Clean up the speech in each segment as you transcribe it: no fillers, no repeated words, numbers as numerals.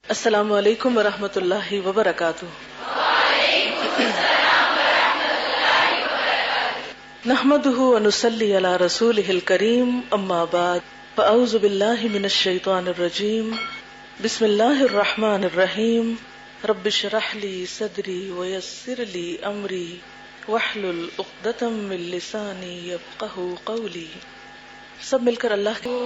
السلام علیکم ورحمۃ اللہ وبرکاتہ۔ نحمده ونصلی علی رسوله الکریم، اما بعد فاعوذ باللہ من الشیطان الرجیم، بسم اللہ الرحمن الرحیم۔ رب اشرح لی صدری ویسر لی امری واحلل عقدۃ من لسانی یفقہوا قولی۔ سب مل کر اللہ کو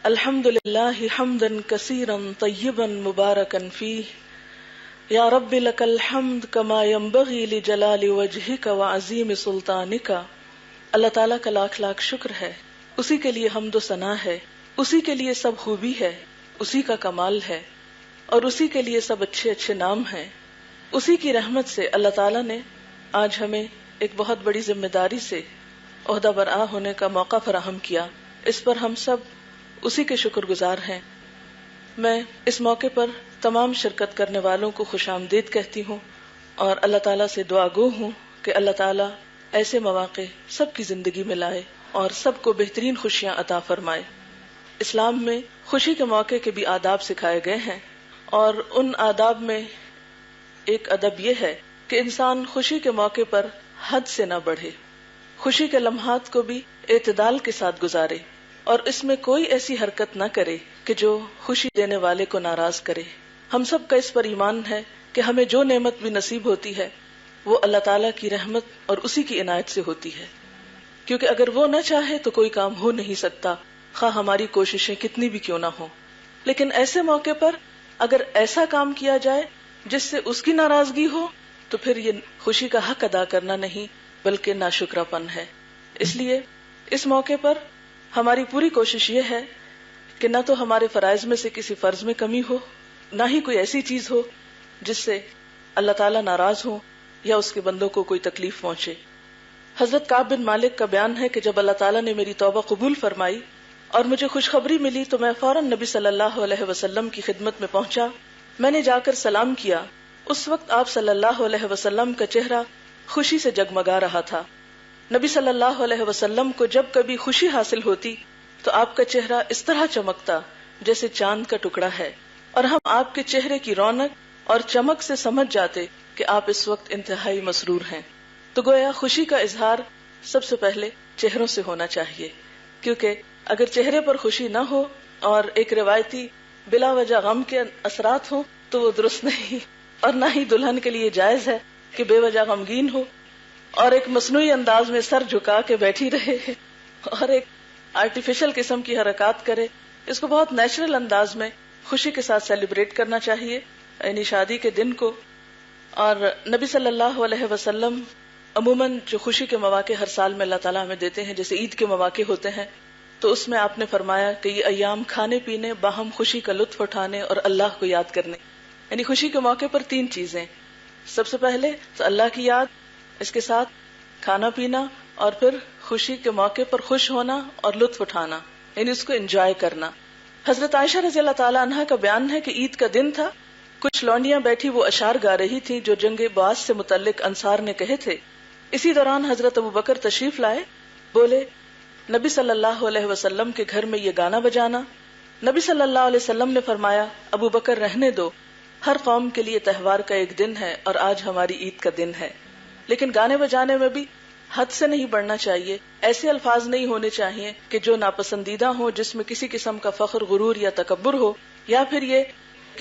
الحمد للہ حمدا کثیرا طیبا مبارکا فیہ، یا رب لک الحمد کما ینبغی لجلال وجہک وعظیم سلطانک۔ اللہ تعالیٰ کا لاکھ لاکھ شکر ہے، اسی کے لیے حمد و ثنا ہے، اسی کے لیے سب خوبی ہے، اسی کا کمال ہے، اور اسی کے لیے سب اچھے اچھے نام ہیں۔ اسی کی رحمت سے اللہ تعالیٰ نے آج ہمیں ایک بہت بڑی ذمہ داری سے عہدہ برآ ہونے کا موقع فراہم کیا۔ اس پر ہم سب اسی کے شکر گزار ہیں۔ میں اس موقع پر تمام شرکت کرنے والوں کو خوش آمدید کہتی ہوں اور اللہ تعالیٰ سے دعا گو ہوں کہ اللہ تعالیٰ ایسے مواقع سب کی زندگی میں لائے اور سب کو بہترین خوشیاں عطا فرمائے۔ اسلام میں خوشی کے موقع کے بھی آداب سکھائے گئے ہیں، اور ان آداب میں ایک ادب یہ ہے کہ انسان خوشی کے موقع پر حد سے نہ بڑھے، خوشی کے لمحات کو بھی اعتدال کے ساتھ گزارے، اور اس میں کوئی ایسی حرکت نہ کرے کہ جو خوشی دینے والے کو ناراض کرے۔ ہم سب کا اس پر ایمان ہے کہ ہمیں جو نعمت بھی نصیب ہوتی ہے وہ اللہ تعالیٰ کی رحمت اور اسی کی عنایت سے ہوتی ہے، کیونکہ اگر وہ نہ چاہے تو کوئی کام ہو نہیں سکتا، خواہ ہماری کوششیں کتنی بھی کیوں نہ ہوں۔ لیکن ایسے موقع پر اگر ایسا کام کیا جائے جس سے اس کی ناراضگی ہو تو پھر یہ خوشی کا حق ادا کرنا نہیں بلکہ ناشکرا پن ہے۔ اس لیے اس موقع پر ہماری پوری کوشش یہ ہے کہ نہ تو ہمارے فرائض میں سے کسی فرض میں کمی ہو، نہ ہی کوئی ایسی چیز ہو جس سے اللہ تعالیٰ ناراض ہو یا اس کے بندوں کو کوئی تکلیف پہنچے۔ حضرت کعب بن مالک کا بیان ہے کہ جب اللہ تعالیٰ نے میری توبہ قبول فرمائی اور مجھے خوشخبری ملی تو میں فوراً نبی صلی اللہ علیہ وسلم کی خدمت میں پہنچا۔ میں نے جا کر سلام کیا۔ اس وقت آپ صلی اللہ علیہ وسلم کا چہرہ خوشی سے جگمگا رہا تھا۔ نبی صلی اللہ علیہ وسلم کو جب کبھی خوشی حاصل ہوتی تو آپ کا چہرہ اس طرح چمکتا جیسے چاند کا ٹکڑا ہے، اور ہم آپ کے چہرے کی رونق اور چمک سے سمجھ جاتے کہ آپ اس وقت انتہائی مسرور ہیں۔ تو گویا خوشی کا اظہار سب سے پہلے چہروں سے ہونا چاہیے، کیونکہ اگر چہرے پر خوشی نہ ہو اور ایک روایتی بلا وجہ غم کے اثرات ہوں تو وہ درست نہیں، اور نہ ہی دلہن کے لیے جائز ہے کہ بے وجہ غمگین ہو اور ایک مصنوعی انداز میں سر جھکا کے بیٹھی رہے اور ایک آرٹیفیشل قسم کی حرکات کرے۔ اس کو بہت نیچرل انداز میں خوشی کے ساتھ سیلیبریٹ کرنا چاہیے، یعنی شادی کے دن کو۔ اور نبی صلی اللہ علیہ وسلم عموماً جو خوشی کے مواقع ہر سال میں اللہ تعالیٰ ہمیں دیتے ہیں، جیسے عید کے مواقع ہوتے ہیں، تو اس میں آپ نے فرمایا کہ یہ ایام کھانے پینے، باہم خوشی کا لطف اٹھانے اور اللہ کو یاد کرنے، یعنی خوشی کے موقع پر تین چیزیں۔ سب سے پہلے تو اللہ کی یاد، اس کے ساتھ کھانا پینا، اور پھر خوشی کے موقع پر خوش ہونا اور لطف اٹھانا، یعنی اس کو انجوائے کرنا۔ حضرت عائشہ رضی اللہ تعالیٰ عنہا کا بیان ہے کہ عید کا دن تھا، کچھ لونڈیاں بیٹھی وہ اشعار گا رہی تھیں جو جنگ بعث سے متعلق انصار نے کہے تھے۔ اسی دوران حضرت ابو بکر تشریف لائے، بولے نبی صلی اللہ علیہ وسلم کے گھر میں یہ گانا بجانا۔ نبی صلی اللہ علیہ وسلم نے فرمایا ابو بکر رہنے دو، ہر قوم کے لیے تہوار کا ایک دن ہے اور آج ہماری عید کا دن ہے، لیکن گانے بجانے میں بھی حد سے نہیں بڑھنا چاہیے، ایسے الفاظ نہیں ہونے چاہیے کہ جو ناپسندیدہ ہوں، جس میں کسی قسم کا فخر، غرور یا تکبر ہو، یا پھر یہ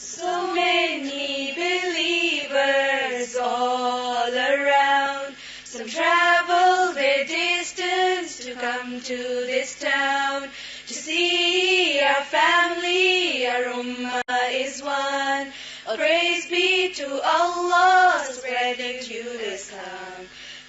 So many believers all around, some travel their distance to come to this town, to see our family, our ummah is one. All praise be to Allah, spreading true Islam.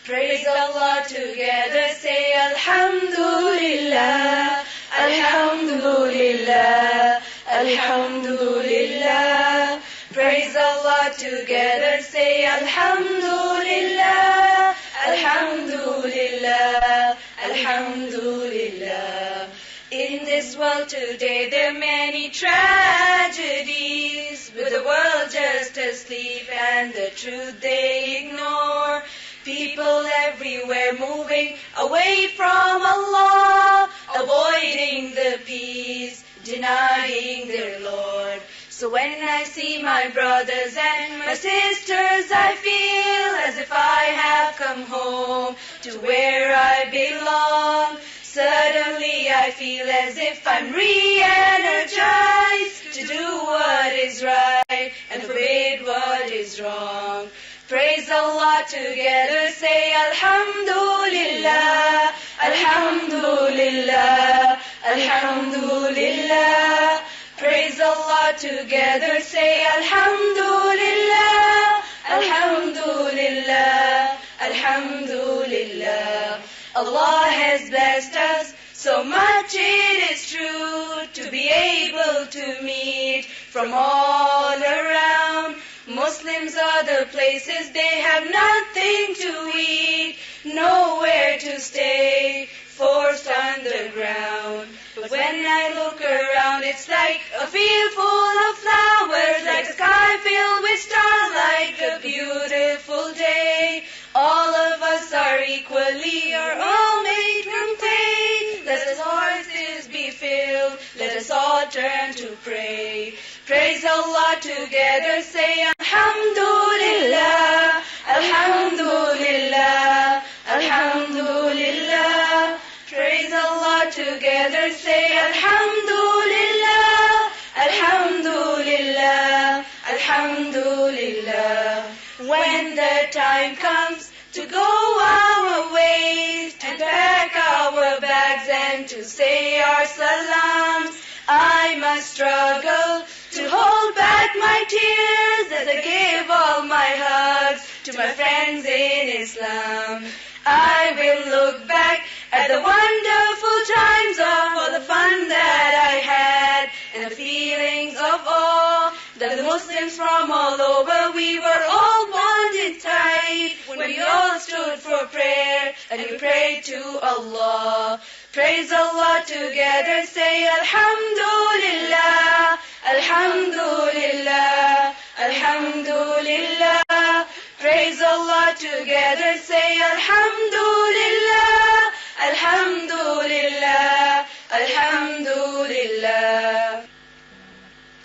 Praise Allah together, say Alhamdulillah, Alhamdulillah, Alhamdulillah. Praise Allah together, say Alhamdulillah, Alhamdulillah, Alhamdulillah. In this world today there are many tragedies, with the world just asleep and the truth they ignore. People everywhere moving away from Allah, avoiding the peace, denying their Lord. So when I see my brothers and my sisters, I feel as if I have come home to where I belong. Suddenly I feel as if I'm re-energized to do what is right and forbid what is wrong. Praise Allah together, say Alhamdulillah, Alhamdulillah, Alhamdulillah. Praise Allah together, say Alhamdulillah, Alhamdulillah, Alhamdulillah. Allah has blessed us so much, it is true, to be able to meet from all around. Muslims are the places they have nothing to eat, nowhere to stay, forced underground. But when I look around, it's like a field full of flowers, like a sky filled with stars, like a beautiful day. All of us are equally, are all made from clay. Let us hearts be filled, let us all turn to pray. Praise Allah together, say Alhamdulillah, Alhamdulillah, Alhamdulillah. Praise Allah together, say Alhamdulillah, Alhamdulillah, Alhamdulillah. When the time comes to go our ways, to pack our bags and to say our salams, I must struggle to hold back my tears as I give all my hugs to my friends in Islam. I will look back at the wonderful times of all the fun that I had and the feelings of awe that the Muslims from all over, we were all bonded tight when we all stood for prayer and we prayed to Allah. Praise Allah together, say Alhamdulillah, Alhamdulillah, Alhamdulillah. Praise Allah together, say Alhamdulillah, Alhamdulillah, Alhamdulillah.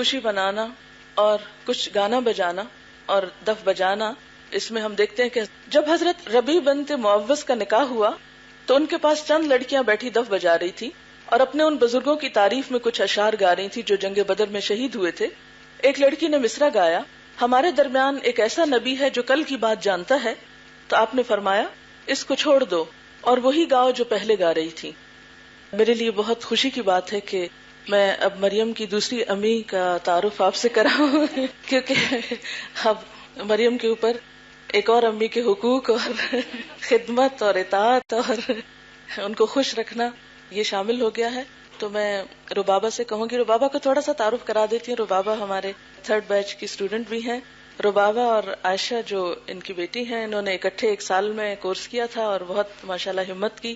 خوشی بنانا اور کچھ گانا بجانا اور دف بجانا، اس میں ہم دیکھتے ہیں کہ جب حضرت ربیع بنت معوذ کا نکاح ہوا تو ان کے پاس چند لڑکیاں بیٹھی دف بجا رہی تھی اور اپنے ان بزرگوں کی تعریف میں کچھ اشعار گا رہی تھی جو جنگ بدر میں شہید ہوئے تھے. ایک لڑکی نے مصرع گایا، ہمارے درمیان ایک ایسا نبی ہے جو کل کی بات جانتا ہے. تو آپ نے فرمایا اس کو چھوڑ دو اور وہی گاؤ جو پہلے گا رہی تھی. میرے لیے بہت خوشی کی بات ہے کہ میں اب مریم کی دوسری امی کا تعارف آپ سے کراؤں کیونکہ اب مریم کے اوپر ایک اور امی کے حقوق اور خدمت اور اطاعت اور ان کو خوش رکھنا یہ شامل ہو گیا ہے. تو میں ربابہ سے کہوں گی، ربابہ کو تھوڑا سا تعارف کرا دیتی ہوں. ربابہ ہمارے 3rd بیچ کی اسٹوڈنٹ بھی ہیں. ربابہ اور عائشہ جو ان کی بیٹی ہیں، انہوں نے اکٹھے 1 سال میں کورس کیا تھا اور بہت ماشاءاللہ ہمت کی،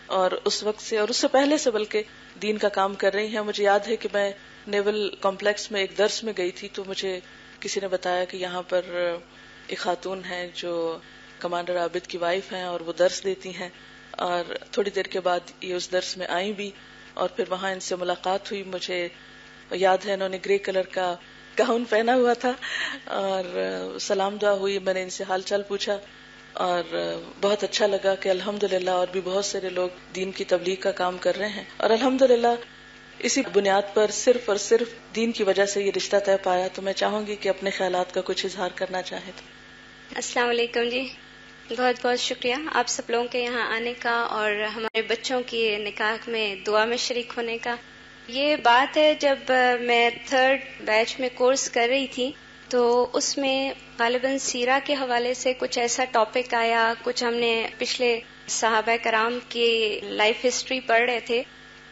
اور اس وقت سے اور اس سے پہلے سے بلکہ دین کا کام کر رہی ہیں. مجھے یاد ہے کہ میں نیول کمپلیکس میں ایک درس میں گئی تھی تو مجھے کسی نے بتایا کہ یہاں پر ایک خاتون ہے جو کمانڈر عابد کی وائف ہیں اور وہ درس دیتی ہیں، اور تھوڑی دیر کے بعد یہ اس درس میں آئیں بھی اور پھر وہاں ان سے ملاقات ہوئی. مجھے یاد ہے انہوں نے گرے کلر کا گاؤن پہنا ہوا تھا اور سلام دعا ہوئی. میں نے ان سے حال چال پوچھا اور بہت اچھا لگا کہ الحمدللہ اور بھی بہت سارے لوگ دین کی تبلیغ کا کام کر رہے ہیں، اور الحمدللہ اسی بنیاد پر صرف اور صرف دین کی وجہ سے یہ رشتہ طے پایا. تو میں چاہوں گی کہ اپنے خیالات کا کچھ اظہار کرنا چاہے تو. السلام علیکم جی، بہت بہت شکریہ آپ سب لوگوں کے یہاں آنے کا اور ہمارے بچوں کی نکاح میں دعا میں شریک ہونے کا. یہ بات ہے جب میں 3rd بیچ میں کورس کر رہی تھی تو اس میں غالباً سیرہ کے حوالے سے کچھ ایسا ٹاپک آیا، کچھ ہم نے پچھلے صحابہ کرام کی لائف ہسٹری پڑھ رہے تھے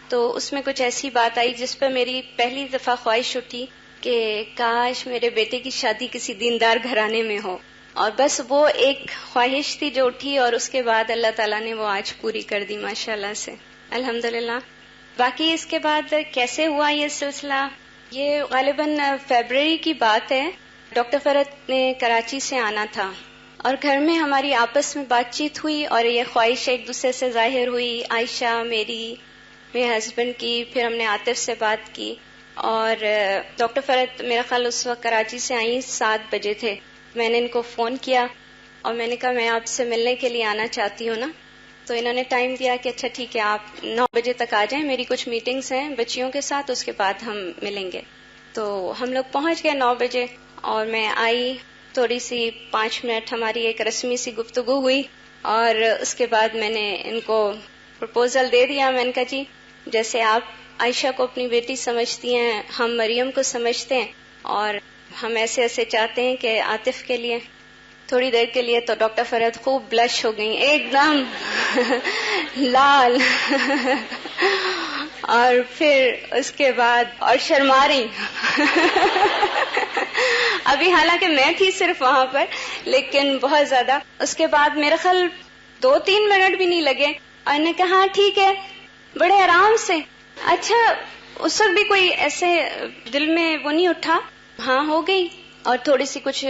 تو اس میں کچھ ایسی بات آئی جس پہ میری پہلی دفعہ خواہش اٹھی کہ کاش میرے بیٹے کی شادی کسی دیندار گھرانے میں ہو، اور بس وہ ایک خواہش تھی جو اٹھی اور اس کے بعد اللہ تعالیٰ نے وہ آج پوری کر دی ماشاءاللہ سے، الحمدللہ. باقی اس کے بعد کیسے ہوا یہ سلسلہ، یہ غالباً فیبرری کی بات ہے. ڈاکٹر فرحت نے کراچی سے آنا تھا اور گھر میں ہماری آپس میں بات چیت ہوئی اور یہ خواہش ایک دوسرے سے ظاہر ہوئی، عائشہ میری، میرے ہسبینڈ کی، پھر ہم نے عاطف سے بات کی. اور ڈاکٹر فرحت میرا خیال اس وقت کراچی سے آئی 7 بجے تھے. میں نے ان کو فون کیا اور میں نے کہا میں آپ سے ملنے کے لیے آنا چاہتی ہوں نا. تو انہوں نے ٹائم دیا کہ اچھا ٹھیک ہے آپ 9 بجے تک آ جائیں، میری کچھ میٹنگز ہیں بچیوں کے ساتھ، اس کے بعد ہم ملیں گے. تو ہم لوگ پہنچ گئے 9 بجے اور میں آئی، تھوڑی سی 5 منٹ ہماری ایک رسمی سی گفتگو ہوئی اور اس کے بعد میں نے ان کو پرپوزل دے دیا. میں نے کہا جی جیسے آپ عائشہ کو اپنی بیٹی سمجھتی ہیں ہم مریم کو سمجھتے ہیں اور ہم ایسے ایسے چاہتے ہیں کہ عاطف کے لیے. تھوڑی دیر کے لیے تو ڈاکٹر فرحت خوب بلش ہو گئی، ایک دم لال اور پھر اس کے بعد اور شرما رہی. ابھی حالانکہ میں تھی صرف وہاں پر لیکن بہت زیادہ. اس کے بعد میرا خیال 2-3 منٹ بھی نہیں لگے اور نے کہا ہاں ٹھیک ہے، بڑے آرام سے. اچھا اس وقت بھی کوئی ایسے دل میں وہ نہیں اٹھا، ہاں ہو گئی. اور تھوڑی سی کچھ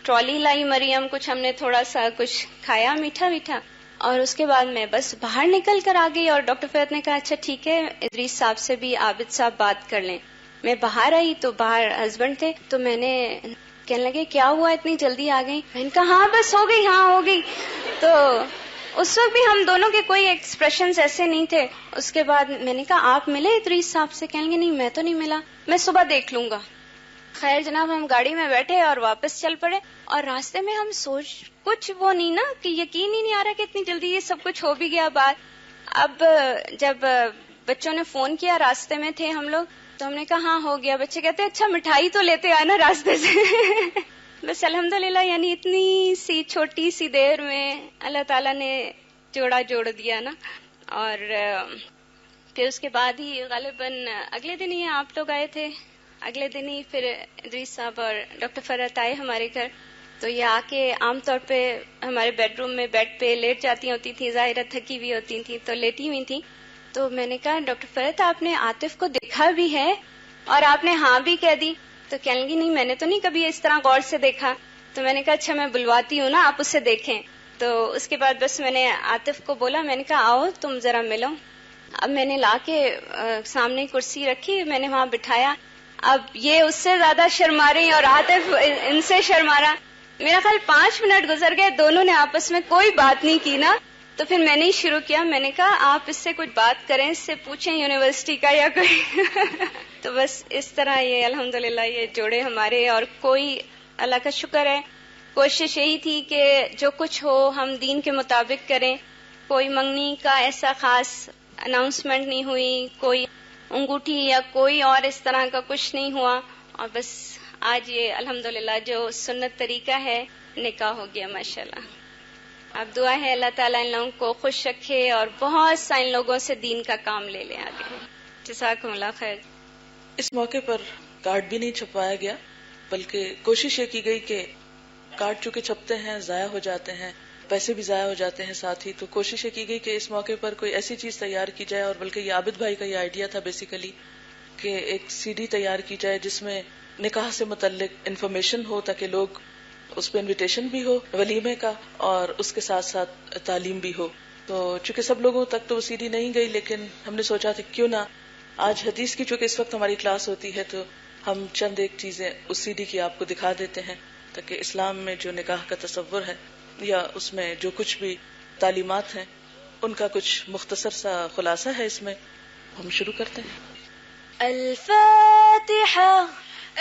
ٹرالی لائی مریم، کچھ ہم نے تھوڑا سا کچھ کھایا میٹھا میٹھا اور اس کے بعد میں بس باہر نکل کر آ گئی. اور ڈاکٹر فرحت نے کہا اچھا ٹھیک ہے ادریس صاحب سے بھی عابد صاحب بات کر لیں. میں باہر آئی تو باہر ہسبینڈ تھے تو میں نے کہنے لگے کیا ہوا اتنی جلدی آ گئی؟ میں نے کہا ہاں بس ہو گئی، ہاں ہو گئی. تو اس وقت بھی ہم دونوں کے کوئی ایکسپریشنز ایسے نہیں تھے. اس کے بعد میں نے کہا آپ ملے ادریس صاحب سے؟ کہنے لگے نہیں میں تو نہیں ملا، میں صبح دیکھ لوں گا. خیر جناب ہم گاڑی میں بیٹھے اور واپس چل پڑے اور راستے میں ہم سوچ کچھ وہ نہیں نا کہ یقین ہی نہیں آ رہا کہ اتنی جلدی یہ سب کچھ ہو بھی گیا بات. اب جب بچوں نے فون کیا راستے میں تھے ہم لوگ تو ہم نے کہا ہاں ہو گیا. بچے کہتے اچھا مٹھائی تو لیتے آئے نا راستے سے. بس الحمدللہ یعنی اتنی سی چھوٹی سی دیر میں اللہ تعالیٰ نے جوڑا جوڑ دیا نا. اور پھر اس کے بعد ہی غالباً اگلے دن ہی آپ لوگ آئے تھے، اگلے دن ہی پھر ادریس صاحب اور ڈاکٹر فرحت آئے ہمارے گھر. تو یہ آ کے عام طور پہ ہمارے بیڈ روم میں بیڈ پہ لیٹ جاتی ہوتی تھی، ظاہرہ تھکی بھی ہوتی تھی تو لیٹی ہوئی تھی. تو میں نے کہا ڈاکٹر فرحت آپ نے عاطف کو دیکھا بھی ہے؟ اور آپ نے ہاں بھی کہہ دی. تو کہنے لگی نہیں میں نے تو نہیں کبھی اس طرح غور سے دیکھا. تو میں نے کہا اچھا میں بلواتی ہوں نا آپ اسے دیکھیں. تو اس کے بعد بس میں نے عاطف کو بولا، میں نے کہا آؤ تم ذرا ملو. اب میں نے لا کے سامنے کرسی رکھی، میں نے وہاں بٹھایا اب یہ اس سے زیادہ شرما رہی اور عاطف ان سے شرما رہا. میرا خیال 5 منٹ گزر گئے, دونوں نے آپس میں کوئی بات نہیں کی نا. تو پھر میں نے ہی شروع کیا, میں نے کہا آپ اس سے کچھ بات کریں, اس سے پوچھیں یونیورسٹی کا یا کوئی. تو بس اس طرح یہ الحمدللہ یہ جوڑے ہمارے, اور کوئی اللہ کا شکر ہے کوشش یہی تھی کہ جو کچھ ہو ہم دین کے مطابق کریں. کوئی منگنی کا ایسا خاص اناؤنسمنٹ نہیں ہوئی, کوئی انگوٹھی یا کوئی اور اس طرح کا کچھ نہیں ہوا, اور بس آج یہ الحمدللہ جو سنت طریقہ ہے نکاح ہو گیا ماشاءاللہ. اب دعا ہے اللہ تعالیٰ ان لوگوں کو خوش رکھے اور بہت سا ان لوگوں سے دین کا کام لے لیں آگے. جزاکم اللہ خیر. اس موقع پر کارڈ بھی نہیں چھپوایا گیا, بلکہ کوشش یہ کی گئی کہ کارڈ چونکہ چھپتے ہیں ضائع ہو جاتے ہیں, پیسے بھی ضائع ہو جاتے ہیں ساتھ ہی, تو کوشش یہ کی گئی کہ اس موقع پر کوئی ایسی چیز تیار کی جائے, اور بلکہ یہ عابد بھائی کا یہ آئیڈیا تھا بیسیکلی کہ ایک سی ڈی تیار کی جائے جس میں نکاح سے متعلق انفارمیشن ہو, تاکہ لوگ اس پہ انویٹیشن بھی ہو ولیمے کا اور اس کے ساتھ ساتھ تعلیم بھی ہو. تو چونکہ سب لوگوں تک تو وہ سی ڈی نہیں گئی, لیکن ہم نے سوچا تھا کیوں نہ آج حدیث کی چونکہ اس وقت ہماری کلاس ہوتی ہے تو ہم چند ایک چیزیں اس سی ڈی کی آپ کو دکھا دیتے ہیں, تاکہ اسلام میں جو نکاح کا تصور ہے یا اس میں جو کچھ بھی تعلیمات ہیں ان کا کچھ مختصر سا خلاصہ ہے. اس میں ہم شروع کرتے ہیں. الفاتحة,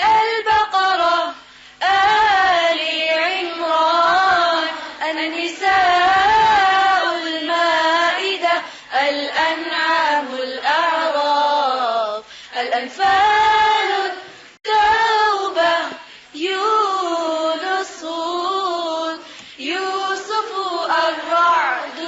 البقرة, آل عمران, النساء, المائدة, الأنعام, الأعراف, الأنفال, التوبة, يونس, يوسف, الرعد,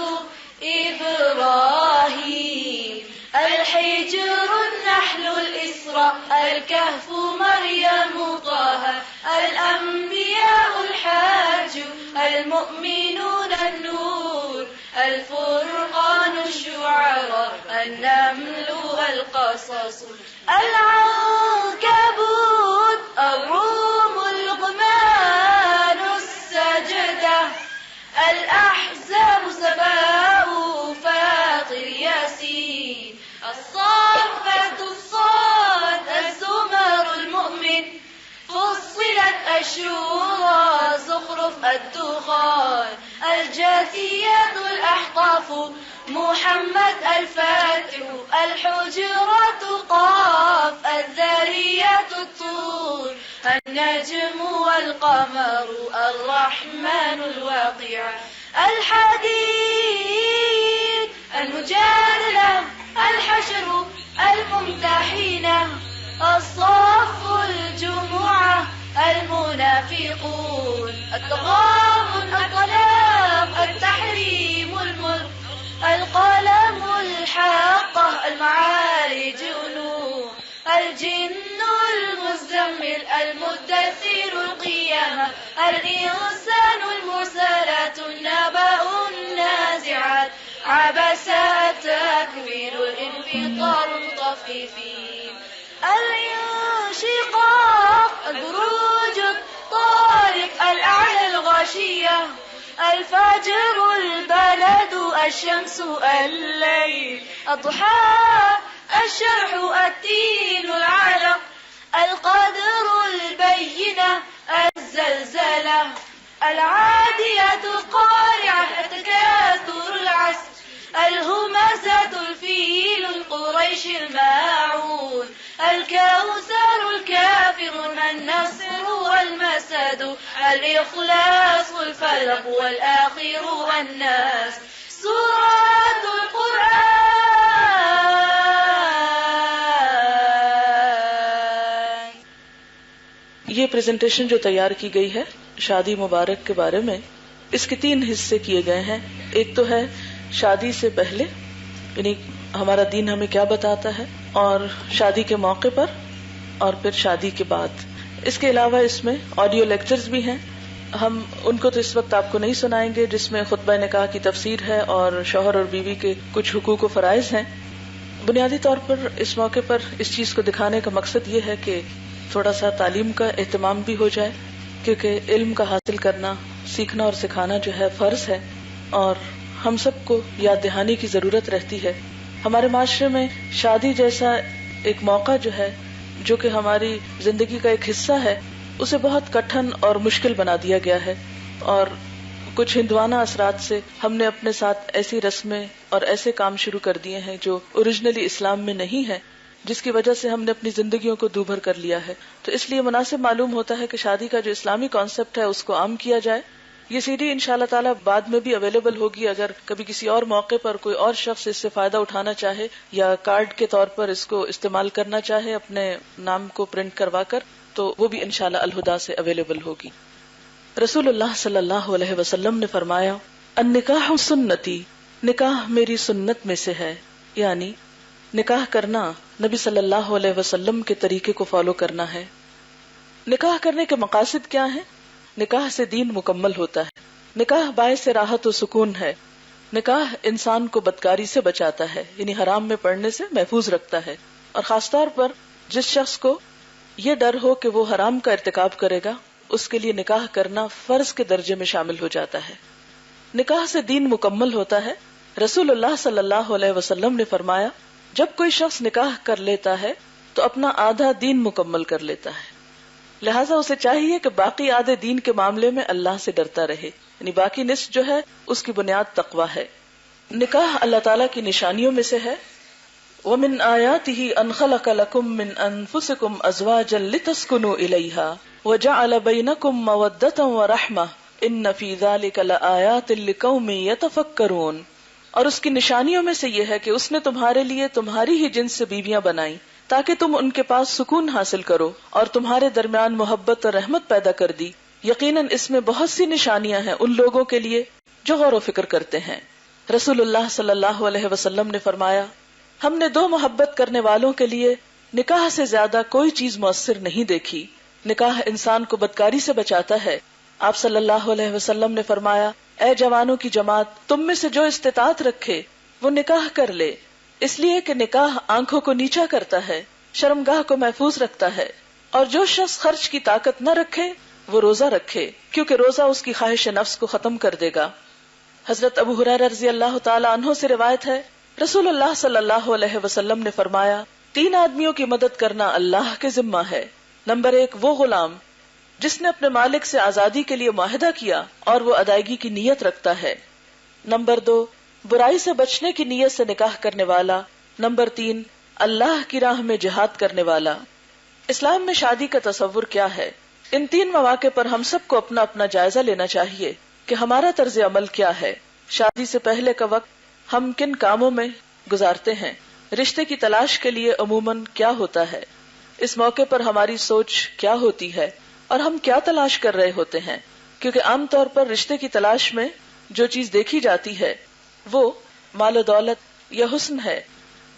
إبراهيم, الحجر, النحل, الإسراء, الكهف, مريم, طه, الأنبياء, الحج, المؤمنون, النور, الفرقان, الشعراء, النمل, القصص, العنكبوت, الروم, لقمان, السجدة, الأحزاب, سباء, فاطر, ياسين, الصافات, الصاد, الزمر, المؤمن, فصلت, الشورى, زخرف, الدخان, الجاثيات, الأحقاف, محمد, الفاتح, الحجرات, قاف, الذاريات, الطور, النجم والقمر, الرحمن, الواقع, الحديد, المجادلة, الحشر, الممتحنة, الصف, الجمعة, المنافقون, التغابن, الطلاق, التحريم, الملك, القلم, الحاقة, المعارج, نور, الجن, المزمل, المدثر, القيامة, الإنسان, المرسلات, النبأ, النازعات, عبس, التكوير, الانفطار, المطففين, الانشقاق, البروج, الطارق, الأعلى, الغاشية, الفجر, البلد, الشمس, الليل, الضحى, الشرح, التين, العلق, القدر, البينة, الزلزلة, العاديات, القارعة, التكاثر, العسر, الهمزة, الفيل, القريش, الماعون, الكوثر, الكافرون, النصر, المسد, الإخلاص, الفلق, والآخر, الناس, سورة القرآن. یہ پریزنٹیشن جو تیار کی گئی ہے شادی مبارک کے بارے میں, اس کے 3 حصے کیے گئے ہیں. ایک تو ہے شادی سے پہلے, یعنی ہمارا دین ہمیں کیا بتاتا ہے, اور شادی کے موقع پر, اور پھر شادی کے بعد. اس کے علاوہ اس میں آڈیو لیکچرز بھی ہیں. ہم ان کو تو اس وقت آپ کو نہیں سنائیں گے, جس میں خطبہ نکاح کی تفسیر ہے اور شوہر اور بیوی کے کچھ حقوق و فرائض ہیں. بنیادی طور پر اس موقع پر اس چیز کو دکھانے کا مقصد یہ ہے کہ تھوڑا سا تعلیم کا اہتمام بھی ہو جائے, کیونکہ علم کا حاصل کرنا, سیکھنا اور سکھانا جو ہے فرض ہے, اور ہم سب کو یاد دہانی کی ضرورت رہتی ہے. ہمارے معاشرے میں شادی جیسا ایک موقع جو ہے جو کہ ہماری زندگی کا ایک حصہ ہے، اسے بہت کٹھن اور مشکل بنا دیا گیا ہے، اور کچھ ہندوانہ اثرات سے ہم نے اپنے ساتھ ایسی رسمیں اور ایسے کام شروع کر دیے ہیں جو اوریجنلی اسلام میں نہیں ہے، جس کی وجہ سے ہم نے اپنی زندگیوں کو دوبھر کر لیا ہے. تو اس لیے مناسب معلوم ہوتا ہے کہ شادی کا جو اسلامی کانسیپٹ ہے اس کو عام کیا جائے. یہ CD انشاءاللہ تعالی بعد میں بھی اویلیبل ہوگی، اگر کبھی کسی اور موقع پر کوئی اور شخص اس سے فائدہ اٹھانا چاہے یا کارڈ کے طور پر اس کو استعمال کرنا چاہے اپنے نام کو پرنٹ کروا کر، تو وہ بھی انشاءاللہ الہدا سے اویلیبل ہوگی. رسول اللہ صلی اللہ علیہ وسلم نے فرمایا، النکاح سنتی، نکاح میری سنت میں سے ہے، یعنی نکاح کرنا نبی صلی اللہ علیہ وسلم کے طریقے کو فالو کرنا ہے. نکاح کرنے کے مقاصد کیا ہیں؟ نکاح سے دین مکمل ہوتا ہے، نکاح باعث راحت و سکون ہے، نکاح انسان کو بدکاری سے بچاتا ہے، یعنی حرام میں پڑنے سے محفوظ رکھتا ہے، اور خاص طور پر جس شخص کو یہ ڈر ہو کہ وہ حرام کا ارتکاب کرے گا، اس کے لیے نکاح کرنا فرض کے درجے میں شامل ہو جاتا ہے. نکاح سے دین مکمل ہوتا ہے. رسول اللہ صلی اللہ علیہ وسلم نے فرمایا، جب کوئی شخص نکاح کر لیتا ہے تو اپنا آدھا دین مکمل کر لیتا ہے، لہٰذا اسے چاہیے کہ باقی آدھے دین کے معاملے میں اللہ سے ڈرتا رہے، یعنی باقی نصف جو ہے اس کی بنیاد تقویٰ ہے. نکاح اللہ تعالیٰ کی نشانیوں میں سے ہے. وَمِنْ آيَاتِهِ أَنْ خَلَقَ لَكُم مِّنْ أَنفُسِكُمْ أَزْوَاجًا لِتَسْكُنُوا إِلَيْهَا وَجَعَلَ بَيْنَكُم مَّوَدَّةً وَرَحْمَةً إِنَّ فِي ذَلِكَ لَآيَاتٍ لِقَوْمٍ يَتَفَكَّرُونَ. اور اس کی نشانیوں میں سے یہ ہے کہ اس نے تمہارے لیے تمہاری ہی جنس سے بیویاں بنائیں تاکہ تم ان کے پاس سکون حاصل کرو، اور تمہارے درمیان محبت اور رحمت پیدا کر دی. یقیناً اس میں بہت سی نشانیاں ہیں ان لوگوں کے لیے جو غور و فکر کرتے ہیں. رسول اللہ صلی اللہ علیہ وسلم نے فرمایا، ہم نے دو محبت کرنے والوں کے لیے نکاح سے زیادہ کوئی چیز مؤثر نہیں دیکھی. نکاح انسان کو بدکاری سے بچاتا ہے. آپ صلی اللہ علیہ وسلم نے فرمایا، اے جوانوں کی جماعت، تم میں سے جو استطاعت رکھے وہ نکاح کر لے، اس لیے کہ نکاح آنکھوں کو نیچا کرتا ہے، شرمگاہ کو محفوظ رکھتا ہے. اور جو شخص خرچ کی طاقت نہ رکھے وہ روزہ رکھے، کیونکہ روزہ اس کی خواہش نفس کو ختم کر دے گا. حضرت ابو ہریرہ رضی اللہ تعالی عنہ سے روایت ہے، رسول اللہ صلی اللہ علیہ وسلم نے فرمایا، 3 آدمیوں کی مدد کرنا اللہ کے ذمہ ہے. نمبر 1 وہ غلام جس نے اپنے مالک سے آزادی کے لیے معاہدہ کیا اور وہ ادائیگی کی نیت رکھتا ہے. نمبر 2 برائی سے بچنے کی نیت سے نکاح کرنے والا. نمبر 3 اللہ کی راہ میں جہاد کرنے والا. اسلام میں شادی کا تصور کیا ہے؟ ان 3 مواقع پر ہم سب کو اپنا اپنا جائزہ لینا چاہیے کہ ہمارا طرز عمل کیا ہے. شادی سے پہلے کا وقت ہم کن کاموں میں گزارتے ہیں؟ رشتے کی تلاش کے لیے عموماً کیا ہوتا ہے؟ اس موقع پر ہماری سوچ کیا ہوتی ہے اور ہم کیا تلاش کر رہے ہوتے ہیں؟ کیونکہ عام طور پر رشتے کی تلاش میں جو چیز دیکھی جاتی ہے وہ مال و دولت یا حسن ہے.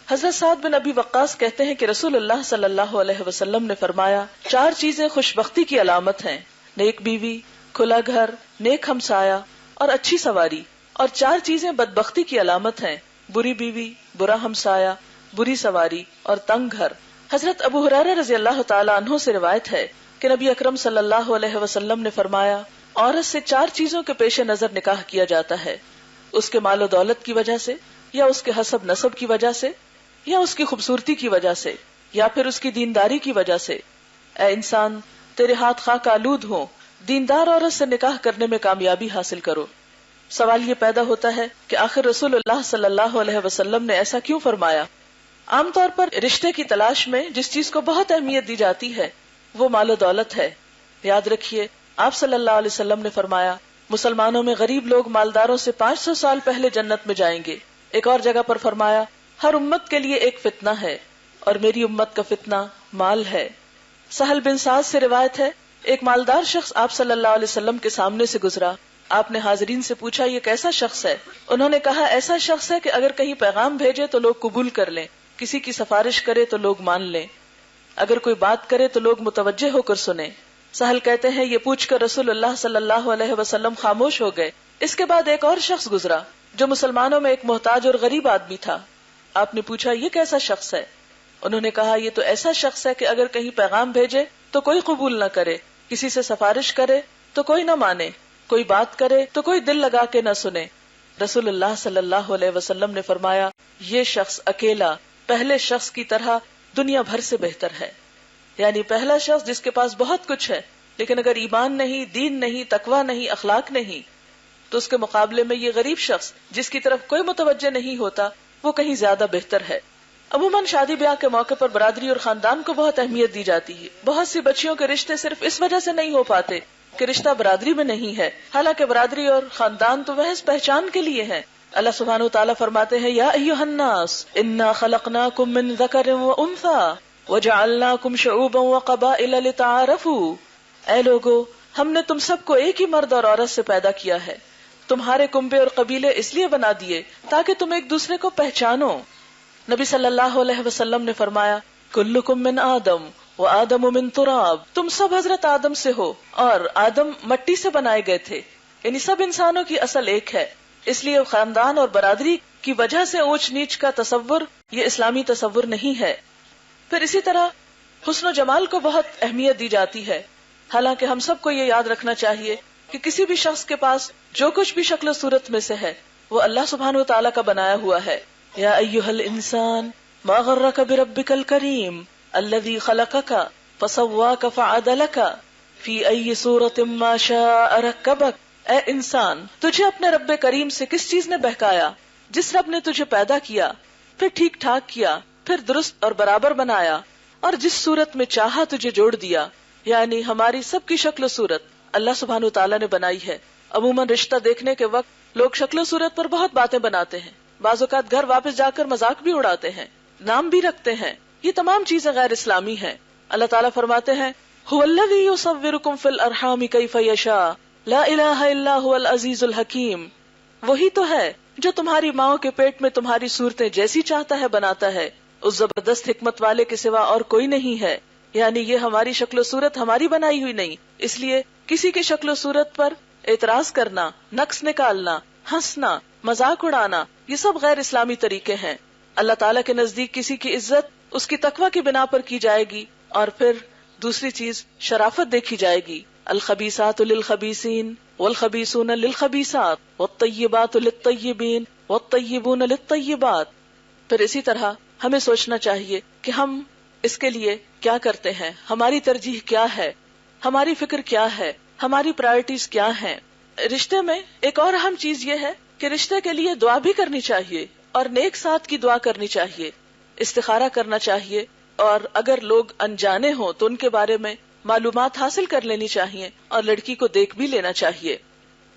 حضرت سعد بن ابی وقاص کہتے ہیں کہ رسول اللہ صلی اللہ علیہ وسلم نے فرمایا، 4 چیزیں خوش بختی کی علامت ہیں: نیک بیوی، کھلا گھر، نیک ہمسایہ اور اچھی سواری. اور 4 چیزیں بدبختی کی علامت ہیں: بری بیوی، برا ہمسایہ، بری سواری اور تنگ گھر. حضرت ابو ہریرہ رضی اللہ تعالی عنہ سے روایت ہے کہ نبی اکرم صلی اللہ علیہ وسلم نے فرمایا، عورت سے 4 چیزوں کے پیش نظر نکاح کیا جاتا ہے: اس کے مال و دولت کی وجہ سے، یا اس کے حسب نسب کی وجہ سے، یا اس کی خوبصورتی کی وجہ سے، یا پھر اس کی دینداری کی وجہ سے. اے انسان، تیرے ہاتھ خاک آلود ہوں، دیندار عورت سے نکاح کرنے میں کامیابی حاصل کرو. سوال یہ پیدا ہوتا ہے کہ آخر رسول اللہ صلی اللہ علیہ وسلم نے ایسا کیوں فرمایا؟ عام طور پر رشتے کی تلاش میں جس چیز کو بہت اہمیت دی جاتی ہے وہ مال و دولت ہے. یاد رکھیے، آپ صلی اللہ علیہ وسلم نے فرمایا، مسلمانوں میں غریب لوگ مالداروں سے 500 سال پہلے جنت میں جائیں گے. ایک اور جگہ پر فرمایا، ہر امت کے لیے ایک فتنہ ہے اور میری امت کا فتنہ مال ہے. سہل بن سعد سے روایت ہے، ایک مالدار شخص آپ صلی اللہ علیہ وسلم کے سامنے سے گزرا. آپ نے حاضرین سے پوچھا، یہ کیسا شخص ہے؟ انہوں نے کہا، ایسا شخص ہے کہ اگر کہیں پیغام بھیجے تو لوگ قبول کر لیں، کسی کی سفارش کرے تو لوگ مان لیں، اگر کوئی بات کرے تو لوگ متوجہ ہو کر سنیں. سہل کہتے ہیں، یہ پوچھ کر رسول اللہ صلی اللہ علیہ وسلم خاموش ہو گئے. اس کے بعد ایک اور شخص گزرا جو مسلمانوں میں ایک محتاج اور غریب آدمی تھا. آپ نے پوچھا، یہ کیسا شخص ہے؟ انہوں نے کہا، یہ تو ایسا شخص ہے کہ اگر کہیں پیغام بھیجے تو کوئی قبول نہ کرے، کسی سے سفارش کرے تو کوئی نہ مانے، کوئی بات کرے تو کوئی دل لگا کے نہ سنے. رسول اللہ صلی اللہ علیہ وسلم نے فرمایا، یہ شخص اکیلا پہلے شخص کی طرح دنیا بھر سے بہتر ہے. یعنی پہلا شخص جس کے پاس بہت کچھ ہے لیکن اگر ایمان نہیں، دین نہیں، تقوی نہیں، اخلاق نہیں، تو اس کے مقابلے میں یہ غریب شخص جس کی طرف کوئی متوجہ نہیں ہوتا وہ کہیں زیادہ بہتر ہے۔ عموماً شادی بیاہ کے موقع پر برادری اور خاندان کو بہت اہمیت دی جاتی ہے۔ بہت سی بچیوں کے رشتے صرف اس وجہ سے نہیں ہو پاتے کہ رشتہ برادری میں نہیں ہے، حالانکہ برادری اور خاندان تو محض پہچان کے لیے ہیں۔ اللہ سبحانہ وتعالیٰ فرماتے ہیں، یا ایھا الناس انا خلقناکم من ذکر وانثی وجعلناکم شعوبا وقبائل لتعارفوا، اے لوگو ہم نے تم سب کو ایک ہی مرد اور عورت سے پیدا کیا ہے، تمہارے کنبے اور قبیلے اس لیے بنا دیے تاکہ تم ایک دوسرے کو پہچانو۔ نبی صلی اللہ علیہ وسلم نے فرمایا، کلکم من آدم وآدم من تراب، تم سب حضرت آدم سے ہو اور آدم مٹی سے بنائے گئے تھے، یعنی سب انسانوں کی اصل ایک ہے۔ اس لیے خاندان اور برادری کی وجہ سے اونچ نیچ کا تصور یہ اسلامی تصور نہیں ہے۔ پھر اسی طرح حسن و جمال کو بہت اہمیت دی جاتی ہے، حالانکہ ہم سب کو یہ یاد رکھنا چاہیے کہ کسی بھی شخص کے پاس جو کچھ بھی شکل و صورت میں سے ہے وہ اللہ سبحانہ وتعالیٰ کا بنایا ہوا ہے۔ یا ایھا الانسان ما غرک بربک الکریم الذی خلقک فسواک فعدلک فی ای صورت ما شاء رکبک، اے انسان تجھے اپنے رب کریم سے کس چیز نے بہکایا، جس رب نے تجھے پیدا کیا، پھر ٹھیک ٹھاک کیا، پھر درست اور برابر بنایا، اور جس صورت میں چاہا تجھے جوڑ دیا۔ یعنی ہماری سب کی شکل و صورت اللہ سبحانہ وتعالیٰ نے بنائی ہے۔ عموماً رشتہ دیکھنے کے وقت لوگ شکل و صورت پر بہت باتیں بناتے ہیں، بعض اوقات گھر واپس جا کر مذاق بھی اڑاتے ہیں، نام بھی رکھتے ہیں، یہ تمام چیزیں غیر اسلامی ہیں۔ اللہ تعالیٰ فرماتے ہیں، هو الذی یصورکم فی الارحام کیف یشاء لا الہ الا هو العزیز الحکیم، وہی تو ہے جو تمہاری ماؤں کے پیٹ میں تمہاری صورتیں جیسی چاہتا ہے بناتا ہے، اس زبردست حکمت والے کے سوا اور کوئی نہیں ہے۔ یعنی یہ ہماری شکل و صورت ہماری بنائی ہوئی نہیں، اس لیے کسی کی شکل و صورت پر اعتراض کرنا، نقص نکالنا، ہنسنا، مذاق اڑانا، یہ سب غیر اسلامی طریقے ہیں۔ اللہ تعالیٰ کے نزدیک کسی کی عزت اس کی تقوی کی بنا پر کی جائے گی، اور پھر دوسری چیز شرافت دیکھی جائے گی۔ الخبیثات للخبیثین والخبیثون للخبیثات والطیبات للطیبین والطیبون للطیبات۔ پھر اسی طرح ہمیں سوچنا چاہیے کہ ہم اس کے لیے کیا کرتے ہیں، ہماری ترجیح کیا ہے، ہماری فکر کیا ہے، ہماری پرائرٹیز کیا ہیں۔ رشتے میں ایک اور اہم چیز یہ ہے کہ رشتے کے لیے دعا بھی کرنی چاہیے اور نیک ساتھ کی دعا کرنی چاہیے، استخارہ کرنا چاہیے، اور اگر لوگ انجانے ہوں تو ان کے بارے میں معلومات حاصل کر لینی چاہیے اور لڑکی کو دیکھ بھی لینا چاہیے۔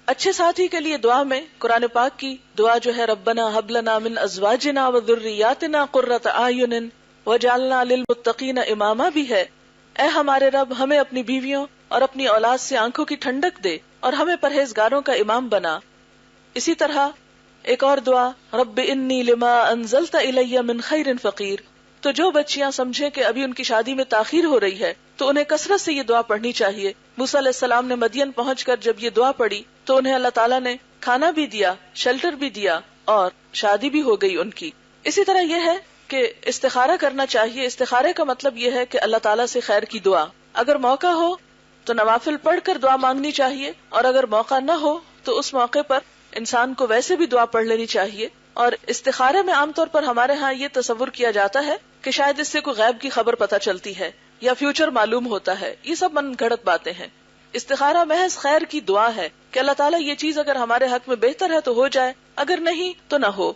اچھے ساتھی کے لیے دعا میں قرآن پاک کی دعا جو ہے، ربنا ہب لنا من ازواجنا وذریاتنا قرۃ اعین وجعلنا للمتقین اماما بھی ہے۔ اے ہمارے رب ہمیں اپنی بیویوں اور اپنی اولاد سے آنکھوں کی ٹھنڈک دے اور ہمیں پرہیزگاروں کا امام بنا۔ اسی طرح ایک اور دعا، رب انی لما انزلت الی من خیر فقیر۔ تو جو بچیاں سمجھیں کہ ابھی ان کی شادی میں تاخیر ہو رہی ہے تو انہیں کثرت سے یہ دعا پڑھنی چاہیے۔ موسیٰ علیہ السلام نے مدین پہنچ کر جب یہ دعا پڑھی تو انہیں اللہ تعالیٰ نے کھانا بھی دیا، شیلٹر بھی دیا، اور شادی بھی ہو گئی ان کی۔ اسی طرح یہ ہے کہ استخارہ کرنا چاہیے۔ استخارے کا مطلب یہ ہے کہ اللہ تعالیٰ سے خیر کی دعا، اگر موقع ہو تو نوافل پڑھ کر دعا مانگنی چاہیے، اور اگر موقع نہ ہو تو اس موقع پر انسان کو ویسے بھی دعا پڑھ لینی چاہیے۔ اور استخارے میں عام طور پر ہمارے ہاں یہ تصور کیا جاتا ہے کہ شاید اس سے کوئی غیب کی خبر پتہ چلتی ہے یا فیوچر معلوم ہوتا ہے، یہ سب من گھڑت باتیں ہیں۔ استخارہ محض خیر کی دعا ہے کہ اللہ تعالیٰ یہ چیز اگر ہمارے حق میں بہتر ہے تو ہو جائے، اگر نہیں تو نہ ہو۔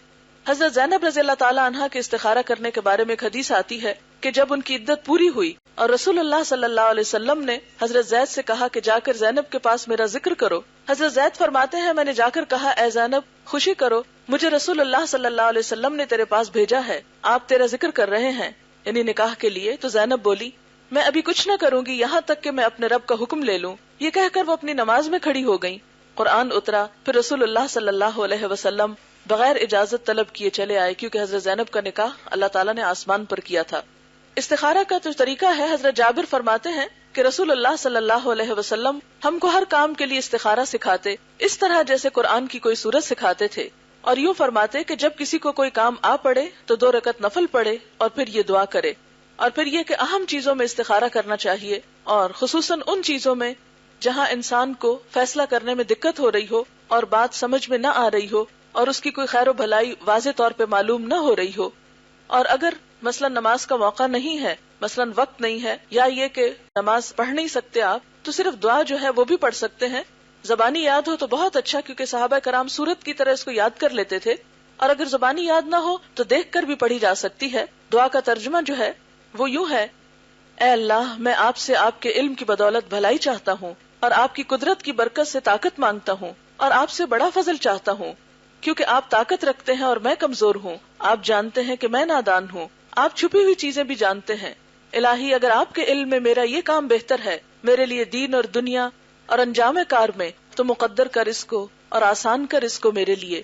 حضرت زینب رضی اللہ تعالیٰ عنہا کے استخارہ کرنے کے بارے میں ایک حدیث آتی ہے کہ جب ان کی عدت پوری ہوئی اور رسول اللہ صلی اللہ علیہ وسلم نے حضرت زید سے کہا کہ جا کر زینب کے پاس میرا ذکر کرو، حضرت زید فرماتے ہیں میں نے جا کر کہا، اے زینب خوشی کرو، مجھے رسول اللہ صلی اللہ علیہ وسلم نے تیرے پاس بھیجا ہے، آپ تیرا ذکر کر رہے ہیں، یعنی نکاح کے لیے۔ تو زینب بولی، میں ابھی کچھ نہ کروں گی یہاں تک کہ میں اپنے رب کا حکم لے لوں۔ یہ کہہ کر وہ اپنی نماز میں کھڑی ہو گئیں۔ قرآن اترا، پھر رسول اللہ صلی اللہ علیہ وسلم بغیر اجازت طلب کیے چلے آئے، کیونکہ حضرت زینب کا نکاح اللہ تعالیٰ نے آسمان پر کیا تھا۔ استخارہ کا جو طریقہ ہے، حضرت جابر فرماتے ہیں کہ رسول اللہ صلی اللہ علیہ وسلم ہم کو ہر کام کے لیے استخارہ سکھاتے، اس طرح جیسے قرآن کی کوئی سورت سکھاتے تھے، اور یوں فرماتے کہ جب کسی کو کوئی کام آ پڑے تو 2 رکعت نفل پڑھے اور پھر یہ دعا کرے۔ اور پھر یہ کہ اہم چیزوں میں استخارہ کرنا چاہیے، اور خصوصاً ان چیزوں میں جہاں انسان کو فیصلہ کرنے میں دقت ہو رہی ہو اور بات سمجھ میں نہ آ رہی ہو اور اس کی کوئی خیر و بھلائی واضح طور پہ معلوم نہ ہو رہی ہو۔ اور اگر مثلا نماز کا موقع نہیں ہے مثلاً وقت نہیں ہے یا یہ کہ نماز پڑھ نہیں سکتے آپ، تو صرف دعا جو ہے وہ بھی پڑھ سکتے ہیں. زبانی یاد ہو تو بہت اچھا، کیونکہ صحابہ کرام سورت کی طرح اس کو یاد کر لیتے تھے. اور اگر زبانی یاد نہ ہو تو دیکھ کر بھی پڑھی جا سکتی ہے. دعا کا ترجمہ جو ہے وہ یوں ہے: اے اللہ، میں آپ سے آپ کے علم کی بدولت بھلائی چاہتا ہوں اور آپ کی قدرت کی برکت سے طاقت مانگتا ہوں اور آپ سے بڑا فضل چاہتا ہوں، کیونکہ آپ طاقت رکھتے ہیں اور میں کمزور ہوں. آپ جانتے ہیں کہ میں نادان ہوں، آپ چھپی ہوئی چیزیں بھی جانتے ہیں. الہی، اگر آپ کے علم میں میرا یہ کام بہتر ہے میرے لیے دین اور دنیا اور انجام کار میں، تو مقدر کر اس کو اور آسان کر اس کو میرے لیے،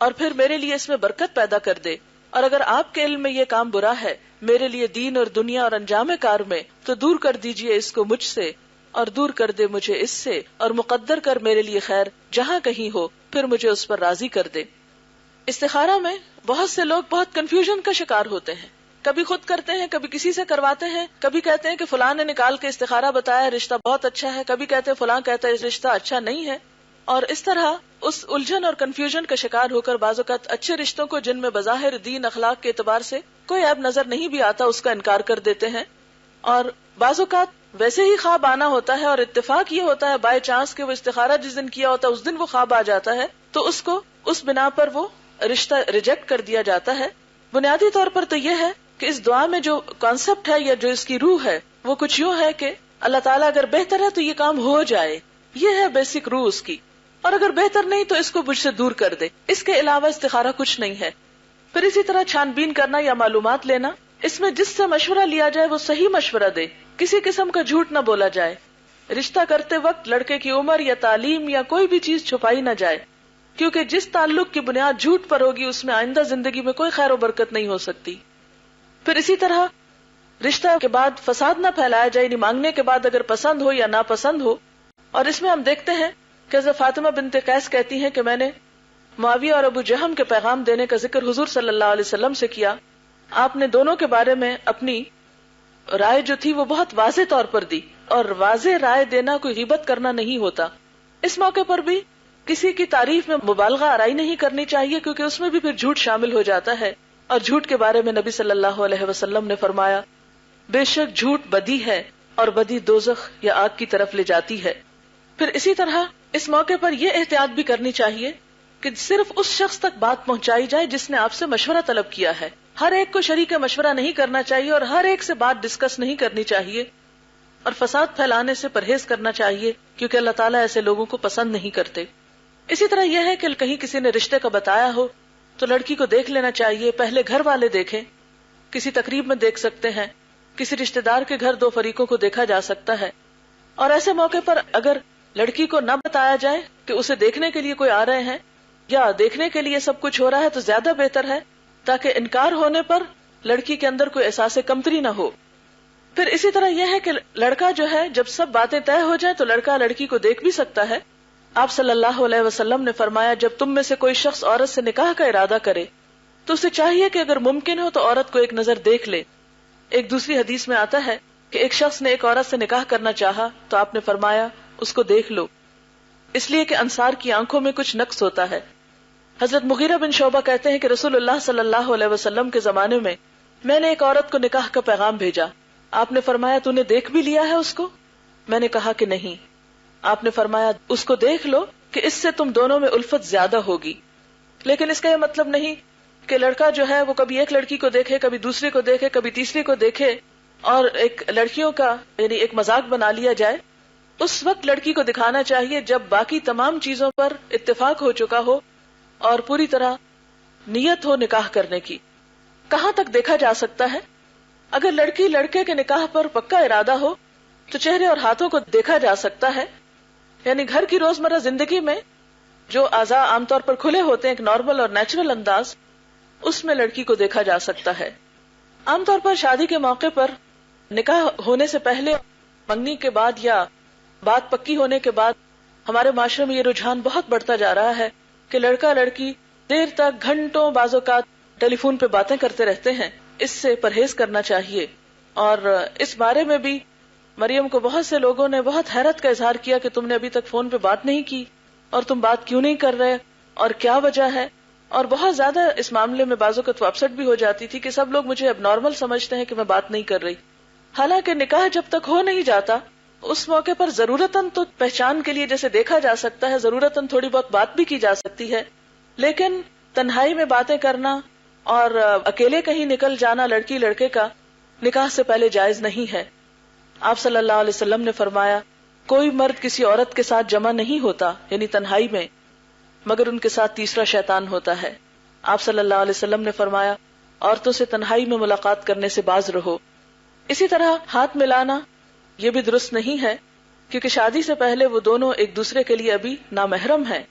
اور پھر میرے لیے اس میں برکت پیدا کر دے. اور اگر آپ کے علم میں یہ کام برا ہے میرے لیے دین اور دنیا اور انجام کار میں، تو دور کر دیجئے اس کو مجھ سے اور دور کر دے مجھے اس سے، اور مقدر کر میرے لیے خیر جہاں کہیں ہو، پھر مجھے اس پر راضی کر دے. استخارہ میں بہت سے لوگ بہت کنفیوژن کا شکار ہوتے ہیں. کبھی خود کرتے ہیں، کبھی کسی سے کرواتے ہیں، کبھی کہتے ہیں کہ فلاں نے نکال کے استخارہ بتایا رشتہ بہت اچھا ہے، کبھی کہتے ہیں فلاں کہتا ہے رشتہ اچھا نہیں ہے. اور اس طرح اس الجھن اور کنفیوژن کا شکار ہو کر بعض اوقات اچھے رشتوں کو، جن میں بظاہر دین اخلاق کے اعتبار سے کوئی عیب نظر نہیں بھی آتا، اس کا انکار کر دیتے ہیں. اور بعض اوقات ویسے ہی خواب آنا ہوتا ہے اور اتفاق یہ ہوتا ہے بائی چانس کہ وہ استخارہ جس دن کیا ہوتا ہے اس دن وہ خواب آ جاتا ہے، تو اس کو اس بنا پر وہ رشتہ ریجیکٹ کر دیا جاتا ہے. بنیادی طور پر تو یہ ہے کہ اس دعا میں جو کانسیپٹ ہے یا جو اس کی روح ہے وہ کچھ یوں ہے کہ اللہ تعالیٰ اگر بہتر ہے تو یہ کام ہو جائے، یہ ہے بیسک روح اس کی، اور اگر بہتر نہیں تو اس کو مجھ سے دور کر دے. اس کے علاوہ استخارہ کچھ نہیں ہے. پھر اسی طرح چھان بین کرنا یا معلومات لینا، اس میں جس سے مشورہ لیا جائے وہ صحیح مشورہ دے، کسی قسم کا جھوٹ نہ بولا جائے. رشتہ کرتے وقت لڑکے کی عمر یا تعلیم یا کوئی بھی چیز چھپائی نہ جائے، کیونکہ جس تعلق کی بنیاد جھوٹ پر ہوگی اس میں آئندہ زندگی میں کوئی خیر و برکت نہیں ہو سکتی. پھر اسی طرح رشتہ کے بعد فساد نہ پھیلایا جائے، یعنی مانگنے کے بعد اگر پسند ہو یا ناپسند ہو. اور اس میں ہم دیکھتے ہیں کہ حضرت فاطمہ بنت قیس کہتی ہیں کہ میں نے معاویہ اور ابو جہم کے پیغام دینے کا ذکر حضور صلی اللہ علیہ وسلم سے کیا. آپ نے دونوں کے بارے میں اپنی رائے جو تھی وہ بہت واضح طور پر دی، اور واضح رائے دینا کوئی غیبت کرنا نہیں ہوتا. اس موقع پر بھی کسی کی تعریف میں مبالغہ آرائی نہیں کرنی چاہیے، کیونکہ اس میں بھی پھر جھوٹ شامل ہو جاتا ہے. اور جھوٹ کے بارے میں نبی صلی اللہ علیہ وسلم نے فرمایا، بے شک جھوٹ بدی ہے اور بدی دوزخ یا آگ کی طرف لے جاتی ہے. پھر اسی طرح اس موقع پر یہ احتیاط بھی کرنی چاہیے کہ صرف اس شخص تک بات پہنچائی جائے جس نے آپ سے مشورہ طلب کیا ہے. ہر ایک کو شریک مشورہ نہیں کرنا چاہیے اور ہر ایک سے بات ڈسکس نہیں کرنی چاہیے، اور فساد پھیلانے سے پرہیز کرنا چاہیے، کیونکہ اللہ تعالیٰ ایسے لوگوں کو پسند نہیں کرتے. اسی طرح یہ ہے کہ کہیں کسی نے رشتے کا بتایا ہو تو لڑکی کو دیکھ لینا چاہیے. پہلے گھر والے دیکھیں، کسی تقریب میں دیکھ سکتے ہیں، کسی رشتے دار کے گھر دو فریقوں کو دیکھا جا سکتا ہے. اور ایسے موقع پر اگر لڑکی کو نہ بتایا جائے کہ اسے دیکھنے کے لیے کوئی آ رہے ہیں یا دیکھنے کے لیے سب کچھ ہو رہا ہے تو زیادہ بہتر ہے، تاکہ انکار ہونے پر لڑکی کے اندر کوئی احساس کمتری نہ ہو. پھر اسی طرح یہ ہے کہ لڑکا جو ہے جب سب باتیں طے ہو جائیں تو لڑکا لڑکی کو دیکھ بھی سکتا ہے. آپ صلی اللہ علیہ وسلم نے فرمایا، جب تم میں سے کوئی شخص عورت سے نکاح کا ارادہ کرے تو اسے چاہیے کہ اگر ممکن ہو تو عورت کو ایک نظر دیکھ لے. ایک دوسری حدیث میں آتا ہے کہ ایک شخص نے ایک عورت سے نکاح کرنا چاہا تو آپ نے فرمایا اس کو دیکھ لو، اس لیے کہ انصار کی آنکھوں میں کچھ نقص ہوتا ہے. حضرت مغیرہ بن شعبہ کہتے ہیں کہ رسول اللہ صلی اللہ علیہ وسلم کے زمانے میں نے ایک عورت کو نکاح کا پیغام بھیجا. آپ نے فرمایا تو نے دیکھ بھی لیا ہے اس کو؟ میں نے کہا کہ نہیں. آپ نے فرمایا اس کو دیکھ لو کہ اس سے تم دونوں میں الفت زیادہ ہوگی. لیکن اس کا یہ مطلب نہیں کہ لڑکا جو ہے وہ کبھی ایک لڑکی کو دیکھے، کبھی دوسرے کو دیکھے، کبھی تیسری کو دیکھے اور ایک لڑکیوں کا یعنی ایک مذاق بنا لیا جائے. اس وقت لڑکی کو دکھانا چاہیے جب باقی تمام چیزوں پر اتفاق ہو چکا ہو اور پوری طرح نیت ہو نکاح کرنے کی. کہاں تک دیکھا جا سکتا ہے؟ اگر لڑکی لڑکے کے نکاح پر پکا ارادہ ہو تو چہرے اور ہاتھوں کو دیکھا جا سکتا ہے. یعنی گھر کی روزمرہ زندگی میں جو اعضاء عام طور پر کھلے ہوتے ہیں، ایک نارمل اور نیچرل انداز، اس میں لڑکی کو دیکھا جا سکتا ہے. عام طور پر شادی کے موقع پر نکاح ہونے سے پہلے، منگنی کے بعد یا بات پکی ہونے کے بعد ہمارے معاشرے میں یہ رجحان بہت بڑھتا جا رہا ہے کہ لڑکا لڑکی دیر تک گھنٹوں بعض اوقات ٹیلی فون پہ باتیں کرتے رہتے ہیں. اس سے پرہیز کرنا چاہیے. اور اس بارے میں بھی مریم کو بہت سے لوگوں نے بہت حیرت کا اظہار کیا کہ تم نے ابھی تک فون پہ بات نہیں کی اور تم بات کیوں نہیں کر رہے اور کیا وجہ ہے. اور بہت زیادہ اس معاملے میں بعض اوقات اپسٹ بھی ہو جاتی تھی کہ سب لوگ مجھے اب نارمل سمجھتے ہیں کہ میں بات نہیں کر رہی. حالانکہ نکاح جب تک ہو نہیں جاتا اس موقع پر ضرورتاً تو پہچان کے لیے جیسے دیکھا جا سکتا ہے، ضرورتاً تھوڑی بہت بات بھی کی جا سکتی ہے، لیکن تنہائی میں باتیں کرنا اور اکیلے کہیں نکل جانا لڑکی لڑکے کا نکاح سے پہلے جائز نہیں ہے. آپ صلی اللہ علیہ وسلم نے فرمایا کوئی مرد کسی عورت کے ساتھ جمع نہیں ہوتا یعنی تنہائی میں مگر ان کے ساتھ تیسرا شیطان ہوتا ہے. آپ صلی اللہ علیہ وسلم نے فرمایا عورتوں سے تنہائی میں ملاقات کرنے سے باز رہو. اسی طرح ہاتھ ملانا یہ بھی درست نہیں ہے کیونکہ شادی سے پہلے وہ دونوں ایک دوسرے کے لیے ابھی نامحرم ہیں.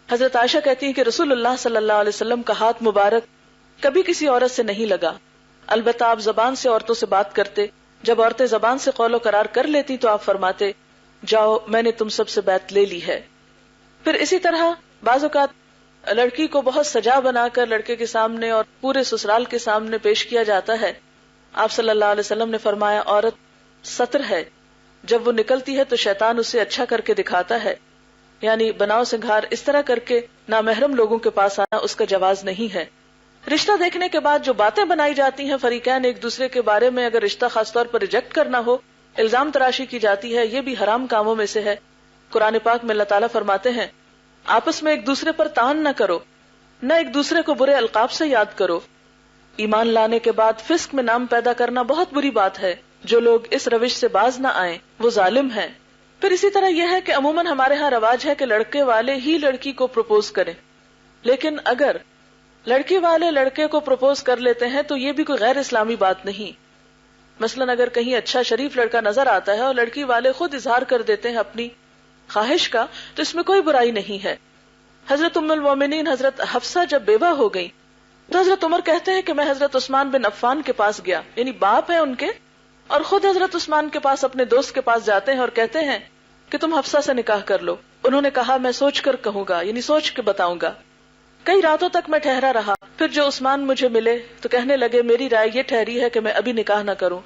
حضرت عائشہ کہتی ہیں کہ رسول اللہ صلی اللہ علیہ وسلم کا ہاتھ مبارک کبھی کسی عورت سے نہیں لگا، البتہ آپ زبان سے عورتوں سے بات کرتے. جب عورتیں زبان سے قول و قرار کر لیتی تو آپ فرماتے جاؤ میں نے تم سب سے بیعت لے لی ہے. پھر اسی طرح بعض اوقات لڑکی کو بہت سجا بنا کر لڑکے کے سامنے اور پورے سسرال کے سامنے پیش کیا جاتا ہے. آپ صلی اللہ علیہ وسلم نے فرمایا عورت ستر ہے، جب وہ نکلتی ہے تو شیطان اسے اچھا کر کے دکھاتا ہے، یعنی بناؤ سنگھار اس طرح کر کے نامحرم لوگوں کے پاس آنا اس کا جواز نہیں ہے. رشتہ دیکھنے کے بعد جو باتیں بنائی جاتی ہیں فریقین ایک دوسرے کے بارے میں، اگر رشتہ خاص طور پر ریجیکٹ کرنا ہو، الزام تراشی کی جاتی ہے، یہ بھی حرام کاموں میں سے ہے. قرآن پاک میں اللہ تعالیٰ فرماتے ہیں آپس میں ایک دوسرے پر طعن نہ کرو، نہ ایک دوسرے کو برے القاب سے یاد کرو. ایمان لانے کے بعد فسق میں نام پیدا کرنا بہت بری بات ہے. جو لوگ اس روش سے باز نہ آئیں وہ ظالم ہیں. پھر اسی طرح یہ ہے کہ عموماً ہمارے ہاں رواج ہے کہ لڑکے والے ہی لڑکی کو پروپوز کریں، لیکن اگر لڑکی والے لڑکے کو پروپوز کر لیتے ہیں تو یہ بھی کوئی غیر اسلامی بات نہیں. مثلاً اگر کہیں اچھا شریف لڑکا نظر آتا ہے اور لڑکی والے خود اظہار کر دیتے ہیں اپنی خواہش کا تو اس میں کوئی برائی نہیں ہے. حضرت ام المومنین حضرت حفصہ جب بیوہ ہو گئی تو حضرت عمر کہتے ہیں کہ میں حضرت عثمان بن عفان کے پاس گیا، یعنی باپ ہیں ان کے، اور خود حضرت عثمان کے پاس اپنے دوست کے پاس جاتے ہیں اور کہتے ہیں کہ تم حفصہ سے نکاح کر لو. انہوں نے کہا میں سوچ کر کہوں گا، یعنی سوچ کے بتاؤں گا. کئی راتوں تک میں ٹھہرا رہا، پھر جو عثمان مجھے ملے تو کہنے لگے میری رائے یہ ٹھہری ہے کہ میں ابھی نکاح نہ کروں.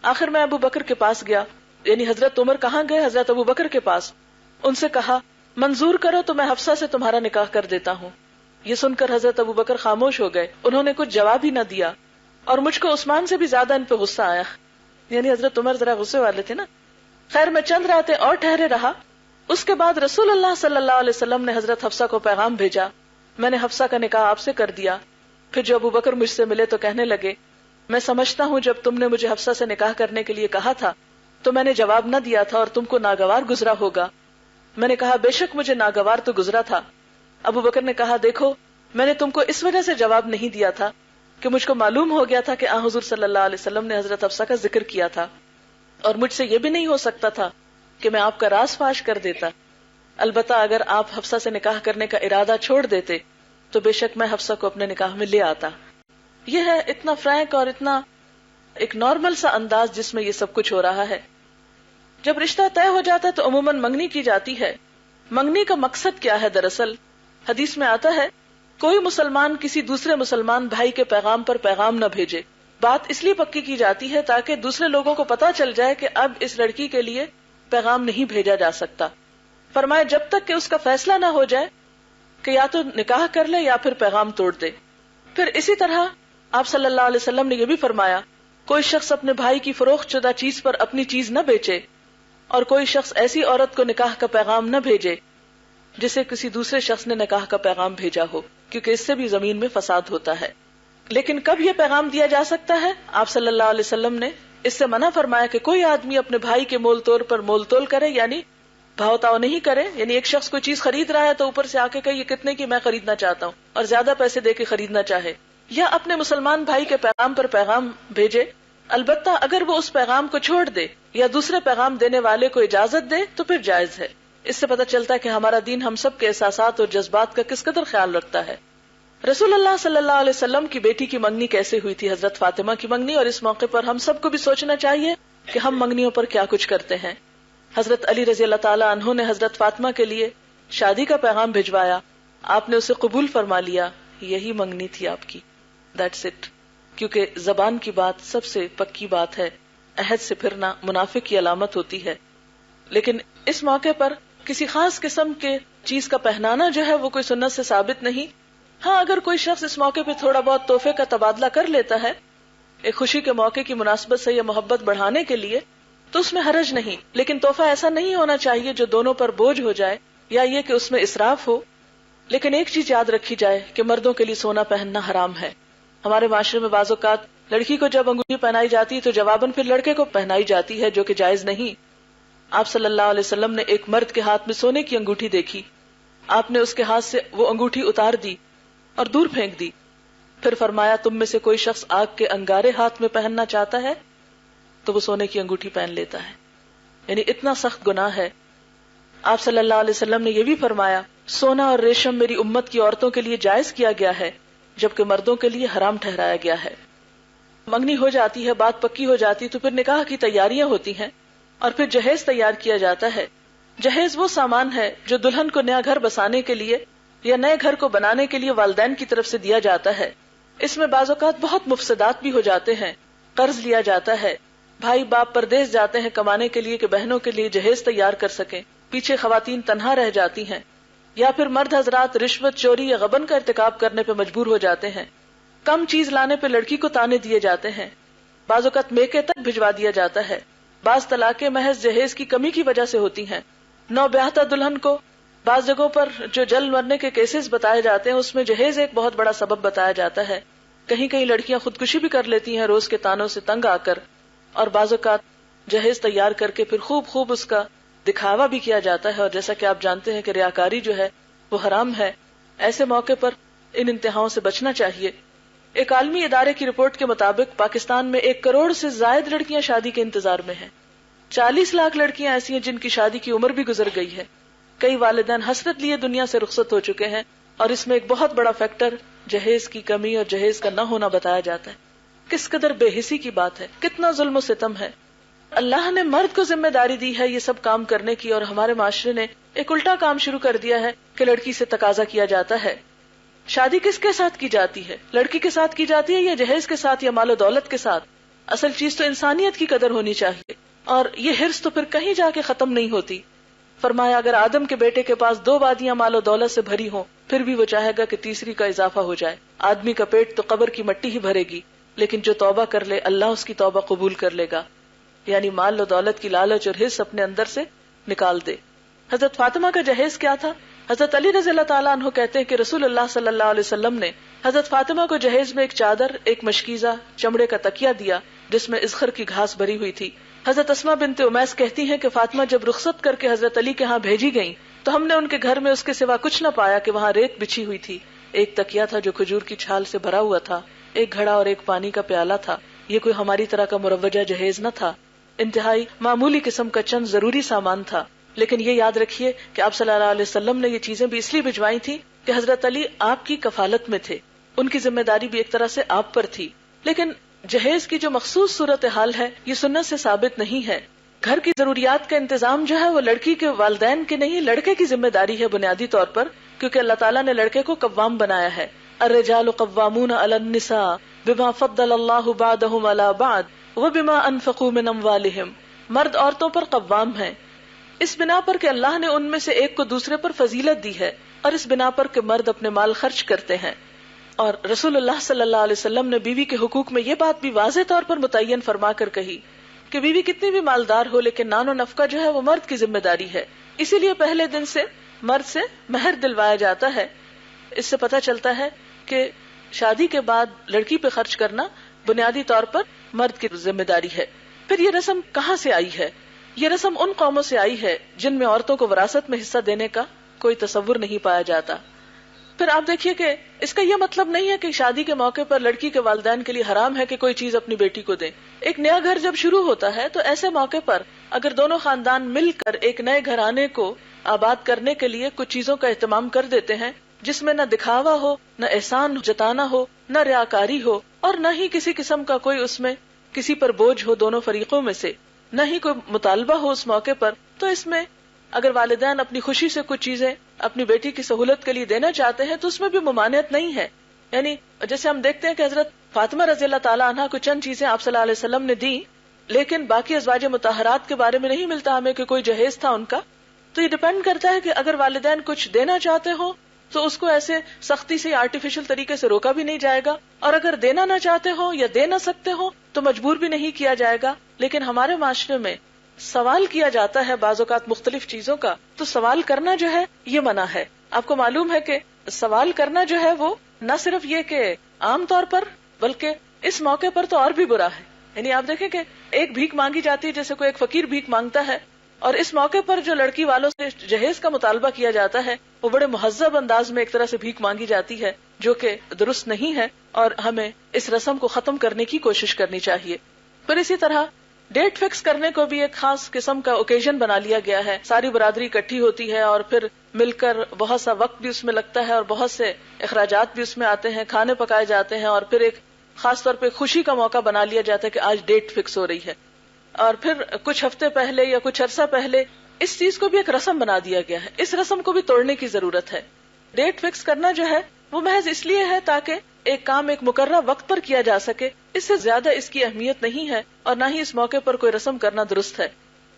آخر میں ابو بکر کے پاس گیا، یعنی حضرت عمر کہاں گئے؟ حضرت ابو بکر کے پاس. ان سے کہا منظور کرو تو میں حفصہ سے تمہارا نکاح کر دیتا ہوں. یہ سن کر حضرت ابو بکر خاموش ہو گئے، انہوں نے کچھ جواب ہی نہ دیا، اور مجھ کو عثمان سے بھی زیادہ ان پہ غصہ آیا، یعنی حضرت عمر ذرا غصے والے تھے نا. خیر میں چند راتیں اور ٹھہرے رہا. اس کے بعد رسول اللہ صلی اللہ علیہ وسلم نے حضرت حفصہ کو پیغام بھیجا، میں نے حفصہ کا نکاح آپ سے کر دیا. پھر جو ابو بکر مجھ سے ملے تو کہنے لگے میں سمجھتا ہوں جب تم نے مجھے حفصہ سے نکاح کرنے کے لیے کہا تھا تو میں نے جواب نہ دیا تھا اور تم کو ناگوار گزرا ہوگا. میں نے کہا بے شک مجھے ناگوار تو گزرا تھا. ابو بکر نے کہا دیکھو میں نے تم کو اس وجہ سے جواب نہیں دیا تھا کہ مجھ کو معلوم ہو گیا تھا کہ حضور صلی اللہ علیہ وسلم نے حضرت حفصہ کا ذکر کیا تھا، اور مجھ سے یہ بھی نہیں ہو سکتا تھا کہ میں آپ کا راز فاش کر دیتا. البتہ اگر آپ حفصہ سے نکاح کرنے کا ارادہ چھوڑ دیتے تو بے شک میں حفصہ کو اپنے نکاح میں لے آتا. یہ ہے اتنا فرینک اور اتنا ایک نارمل سا انداز جس میں یہ سب کچھ ہو رہا ہے. جب رشتہ طے ہو جاتا ہے تو عموماً منگنی کی جاتی ہے. منگنی کا مقصد کیا ہے؟ دراصل حدیث میں آتا ہے کوئی مسلمان کسی دوسرے مسلمان بھائی کے پیغام پر پیغام نہ بھیجے. بات اس لیے پکی کی جاتی ہے تاکہ دوسرے لوگوں کو پتا چل جائے کہ اب اس لڑکی کے لیے پیغام نہیں بھیجا جا سکتا. فرمایا جب تک کہ اس کا فیصلہ نہ ہو جائے کہ یا تو نکاح کر لے یا پھر پیغام توڑ دے. پھر اسی طرح آپ صلی اللہ علیہ وسلم نے یہ بھی فرمایا کوئی شخص اپنے بھائی کی فروخت شدہ چیز پر اپنی چیز نہ بیچے، اور کوئی شخص ایسی عورت کو نکاح کا پیغام نہ بھیجے جسے کسی دوسرے شخص نے نکاح کا پیغام بھیجا ہو، کیونکہ اس سے بھی زمین میں فساد ہوتا ہے. لیکن کب یہ پیغام دیا جا سکتا ہے؟ آپ صلی اللہ علیہ وسلم نے اس سے منع فرمایا کہ کوئی آدمی اپنے بھائی کے مول تول پر مول تول کرے، یعنی بھاؤ تاؤ نہیں کرے. یعنی ایک شخص کوئی چیز خرید رہا ہے تو اوپر سے آ کے کہ یہ کتنے کی میں خریدنا چاہتا ہوں اور زیادہ پیسے دے کے خریدنا چاہے، یا اپنے مسلمان بھائی کے پیغام پر پیغام بھیجے. البتہ اگر وہ اس پیغام کو چھوڑ دے یا دوسرے پیغام دینے والے کو اجازت دے تو پھر جائز ہے. اس سے پتہ چلتا ہے کہ ہمارا دین ہم سب کے احساسات اور جذبات کا کس قدر خیال رکھتا ہے. رسول اللہ صلی اللہ علیہ وسلم کی بیٹی کی منگنی کیسے ہوئی تھی؟ حضرت فاطمہ کی منگنی. اور اس موقع پر ہم سب کو بھی سوچنا چاہیے کہ ہم منگنیوں پر کیا کچھ کرتے ہیں. حضرت علی رضی اللہ تعالی عنہ نے حضرت فاطمہ کے لیے شادی کا پیغام بھجوایا، آپ نے اسے قبول فرما لیا. یہی منگنی تھی آپ کی. That's it. کیونکہ زبان کی بات سب سے پکی بات ہے، عہد سے پھرنا منافق کی علامت ہوتی ہے. لیکن اس موقع پر کسی خاص قسم کے چیز کا پہنانا جو ہے وہ کوئی سنت سے ثابت نہیں. ہاں اگر کوئی شخص اس موقع پہ تھوڑا بہت تحفے کا تبادلہ کر لیتا ہے ایک خوشی کے موقع کی مناسبت سے یا محبت بڑھانے کے لیے تو اس میں حرج نہیں، لیکن تحفہ ایسا نہیں ہونا چاہیے جو دونوں پر بوجھ ہو جائے یا یہ کہ اس میں اسراف ہو. لیکن ایک چیز یاد رکھی جائے کہ مردوں کے لیے سونا پہننا حرام ہے. ہمارے معاشرے میں بعض اوقات لڑکی کو جب انگوٹھی پہنائی جاتی ہے تو جواباً پھر لڑکے کو پہنائی جاتی ہے، جو کہ جائز نہیں. آپ صلی اللہ علیہ وسلم نے ایک مرد کے ہاتھ میں سونے کی انگوٹھی دیکھی. آپ نے اس کے ہاتھ سے وہ انگوٹھی اتار دی اور دور پھینک دی. پھر فرمایا تم میں سے کوئی شخص آگ کے انگارے ہاتھ میں پہننا چاہتا ہے تو وہ سونے کی انگوٹھی پہن لیتا ہے. یعنی اتنا سخت گناہ ہے. آپ صلی اللہ علیہ وسلم نے یہ بھی فرمایا سونا اور ریشم میری امت کی عورتوں کے لیے جائز کیا گیا ہے جبکہ مردوں کے لیے حرام ٹھہرایا گیا ہے. منگنی ہو جاتی ہے، بات پکی ہو جاتی تو پھر نکاح کی تیاریاں ہوتی ہیں اور پھر جہیز تیار کیا جاتا ہے. جہیز وہ سامان ہے جو دلہن کو نیا گھر بسانے کے لیے یا نئے گھر کو بنانے کے لیے والدین کی طرف سے دیا جاتا ہے. اس میں بعض اوقات بہت مفسدات بھی ہو جاتے ہیں. قرض لیا جاتا ہے، بھائی باپ پردیس جاتے ہیں کمانے کے لیے کہ بہنوں کے لیے جہیز تیار کر سکیں، پیچھے خواتین تنہا رہ جاتی ہیں، یا پھر مرد حضرات رشوت چوری یا غبن کا ارتکاب کرنے پہ مجبور ہو جاتے ہیں. کم چیز لانے پہ لڑکی کو تانے دیے جاتے ہیں، بعض اوقات میکے تک بھجوا دیا جاتا ہے. بعض طلاقیں محض جہیز کی کمی کی وجہ سے ہوتی ہیں. نو بیاہتا دلہن کو بعض جگہوں پر جو جل مرنے کے کیسز بتائے جاتے ہیں اس میں جہیز ایک بہت بڑا سبب بتایا جاتا ہے. کہیں کہیں لڑکیاں خودکشی بھی کر لیتی ہیں روز کے تانوں سے تنگ آ کر، اور بعض اوقات جہیز تیار کر کے پھر خوب اس کا دکھاوا بھی کیا جاتا ہے. اور جیسا کہ آپ جانتے ہیں کہ ریاکاری جو ہے وہ حرام ہے. ایسے موقع پر ان انتہاؤں سے بچنا چاہیے. ایک عالمی ادارے کی رپورٹ کے مطابق پاکستان میں 1 کروڑ سے زائد لڑکیاں شادی کے انتظار میں ہیں. 40 لاکھ لڑکیاں ایسی ہیں جن کی شادی کی عمر بھی گزر گئی ہے. کئی والدین حسرت لیے دنیا سے رخصت ہو چکے ہیں، اور اس میں ایک بہت بڑا فیکٹر جہیز کی کمی اور جہیز کا نہ ہونا بتایا جاتا ہے. کس قدر بے حسی کی بات ہے، کتنا ظلم و ستم ہے. اللہ نے مرد کو ذمہ داری دی ہے یہ سب کام کرنے کی، اور ہمارے معاشرے نے ایک الٹا کام شروع کر دیا ہے کہ لڑکی سے تقاضا کیا جاتا ہے. شادی کس کے ساتھ کی جاتی ہے؟ لڑکی کے ساتھ کی جاتی ہے یا جہیز کے ساتھ یا مال و دولت کے ساتھ؟ اصل چیز تو انسانیت کی قدر ہونی چاہیے، اور یہ حرص تو پھر کہیں جا کے ختم نہیں ہوتی. فرمایا اگر آدم کے بیٹے کے پاس 2 وادیاں مال و دولت سے بھری ہوں پھر بھی وہ چاہے گا کہ تیسری کا اضافہ ہو جائے. آدمی کا پیٹ تو قبر کی مٹی ہی بھرے گی، لیکن جو توبہ کر لے اللہ اس کی توبہ قبول کر لے گا. یعنی مال و دولت کی لالچ اور حرص اپنے اندر سے نکال دے. حضرت فاطمہ کا جہیز کیا تھا؟ حضرت علی رضی اللہ تعالیٰ عنہ کہتے ہیں کہ رسول اللہ صلی اللہ علیہ وسلم نے حضرت فاطمہ کو جہیز میں ایک چادر، ایک مشکیزہ، چمڑے کا تکیہ دیا جس میں اذخر کی گھاس بھری ہوئی تھی. حضرت اسماء بنت امیس کہتی ہیں کہ فاطمہ جب رخصت کر کے حضرت علی کے ہاں بھیجی گئیں تو ہم نے ان کے گھر میں اس کے سوا کچھ نہ پایا کہ وہاں ریت بچھی ہوئی تھی، ایک تکیہ تھا جو کھجور کی چھال سے بھرا ہوا تھا، ایک گھڑا اور ایک پانی کا پیالہ تھا. یہ کوئی ہماری طرح کا مروجہ جہیز نہ تھا، انتہائی معمولی قسم کا چند ضروری سامان تھا. لیکن یہ یاد رکھیے کہ آپ صلی اللہ علیہ وسلم نے یہ چیزیں بھی اس لیے بھجوائی تھی کہ حضرت علی آپ کی کفالت میں تھے، ان کی ذمہ داری بھی ایک طرح سے آپ پر تھی. لیکن جہیز کی جو مخصوص صورتحال ہے یہ سنت سے ثابت نہیں ہے. گھر کی ضروریات کا انتظام جو ہے وہ لڑکی کے والدین کے نہیں، لڑکے کی ذمہ داری ہے بنیادی طور پر، کیونکہ اللہ تعالیٰ نے لڑکے کو قوام بنایا ہے. الرجال قوامون علی النساء بما فضل اللہ بعضهم علی بعض وبما انفقوا من اموالهم. مرد عورتوں پر قوام ہیں اس بنا پر کہ اللہ نے ان میں سے ایک کو دوسرے پر فضیلت دی ہے، اور اس بنا پر کہ مرد اپنے مال خرچ کرتے ہیں. اور رسول اللہ صلی اللہ علیہ وسلم نے بیوی کے حقوق میں یہ بات بھی واضح طور پر متعین فرما کر کہی کہ بیوی کتنی بھی مالدار ہو لیکن نان و نفقہ جو ہے وہ مرد کی ذمہ داری ہے. اسی لیے پہلے دن سے مرد سے مہر دلوایا جاتا ہے. اس سے پتہ چلتا ہے کہ شادی کے بعد لڑکی پہ خرچ کرنا بنیادی طور پر مرد کی ذمہ داری ہے. پھر یہ رسم کہاں سے آئی ہے؟ یہ رسم ان قوموں سے آئی ہے جن میں عورتوں کو وراثت میں حصہ دینے کا کوئی تصور نہیں پایا جاتا. پھر آپ دیکھیے کہ اس کا یہ مطلب نہیں ہے کہ شادی کے موقع پر لڑکی کے والدین کے لیے حرام ہے کہ کوئی چیز اپنی بیٹی کو دیں. ایک نیا گھر جب شروع ہوتا ہے تو ایسے موقع پر اگر دونوں خاندان مل کر ایک نئے گھرانے کو آباد کرنے کے لیے کچھ چیزوں کا اہتمام کر دیتے ہیں جس میں نہ دکھاوا ہو، نہ احسان جتانا ہو، نہ ریاکاری ہو، اور نہ ہی کسی قسم کا کوئی اس میں کسی پر بوجھ ہو دونوں فریقوں میں سے، نہ ہی کوئی مطالبہ ہو اس موقع پر، تو اس میں اگر والدین اپنی خوشی سے کچھ چیزیں اپنی بیٹی کی سہولت کے لیے دینا چاہتے ہیں تو اس میں بھی ممانعت نہیں ہے. یعنی جیسے ہم دیکھتے ہیں کہ حضرت فاطمہ رضی اللہ تعالیٰ عنہ کو چند چیزیں آپ صلی اللہ علیہ وسلم نے دی، لیکن باقی ازواج مطہرات کے بارے میں نہیں ملتا ہمیں کہ کوئی جہیز تھا ان کا. تو یہ ڈیپینڈ کرتا ہے کہ اگر والدین کچھ دینا چاہتے ہو تو اس کو ایسے سختی سے آرٹیفیشل طریقے سے روکا بھی نہیں جائے گا، اور اگر دینا نہ چاہتے ہو یا دے نہ سکتے ہو تو مجبور بھی نہیں کیا جائے گا. لیکن ہمارے معاشرے میں سوال کیا جاتا ہے بعض اوقات مختلف چیزوں کا، تو سوال کرنا جو ہے یہ منع ہے. آپ کو معلوم ہے کہ سوال کرنا جو ہے وہ نہ صرف یہ کہ عام طور پر، بلکہ اس موقع پر تو اور بھی برا ہے. یعنی آپ دیکھیں کہ ایک بھیک مانگی جاتی ہے، جیسے کوئی ایک فقیر بھیک مانگتا ہے، اور اس موقع پر جو لڑکی والوں سے جہیز کا مطالبہ کیا جاتا ہے وہ بڑے مہذب انداز میں ایک طرح سے بھیک مانگی جاتی ہے، جو کہ درست نہیں ہے، اور ہمیں اس رسم کو ختم کرنے کی کوشش کرنی چاہیے. پھر اسی طرح ڈیٹ فکس کرنے کو بھی ایک خاص قسم کا اوکیزن بنا لیا گیا ہے. ساری برادری اکٹھی ہوتی ہے اور پھر مل کر بہت سا وقت بھی اس میں لگتا ہے اور بہت سے اخراجات بھی اس میں آتے ہیں، کھانے پکائے جاتے ہیں، اور پھر ایک خاص طور پہ خوشی کا موقع بنا لیا جاتا ہے کہ آج ڈیٹ فکس ہو رہی ہے. اور پھر کچھ ہفتے پہلے یا کچھ عرصہ پہلے اس چیز کو بھی ایک رسم بنا دیا گیا ہے. اس رسم کو بھی توڑنے کی ضرورت ہے. ڈیٹ فکس کرنا جو ہے وہ محض اس لیے ہے تاکہ ایک کام ایک مقررہ وقت پر کیا جا سکے، اس سے زیادہ اس کی اہمیت نہیں ہے، اور نہ ہی اس موقع پر کوئی رسم کرنا درست ہے.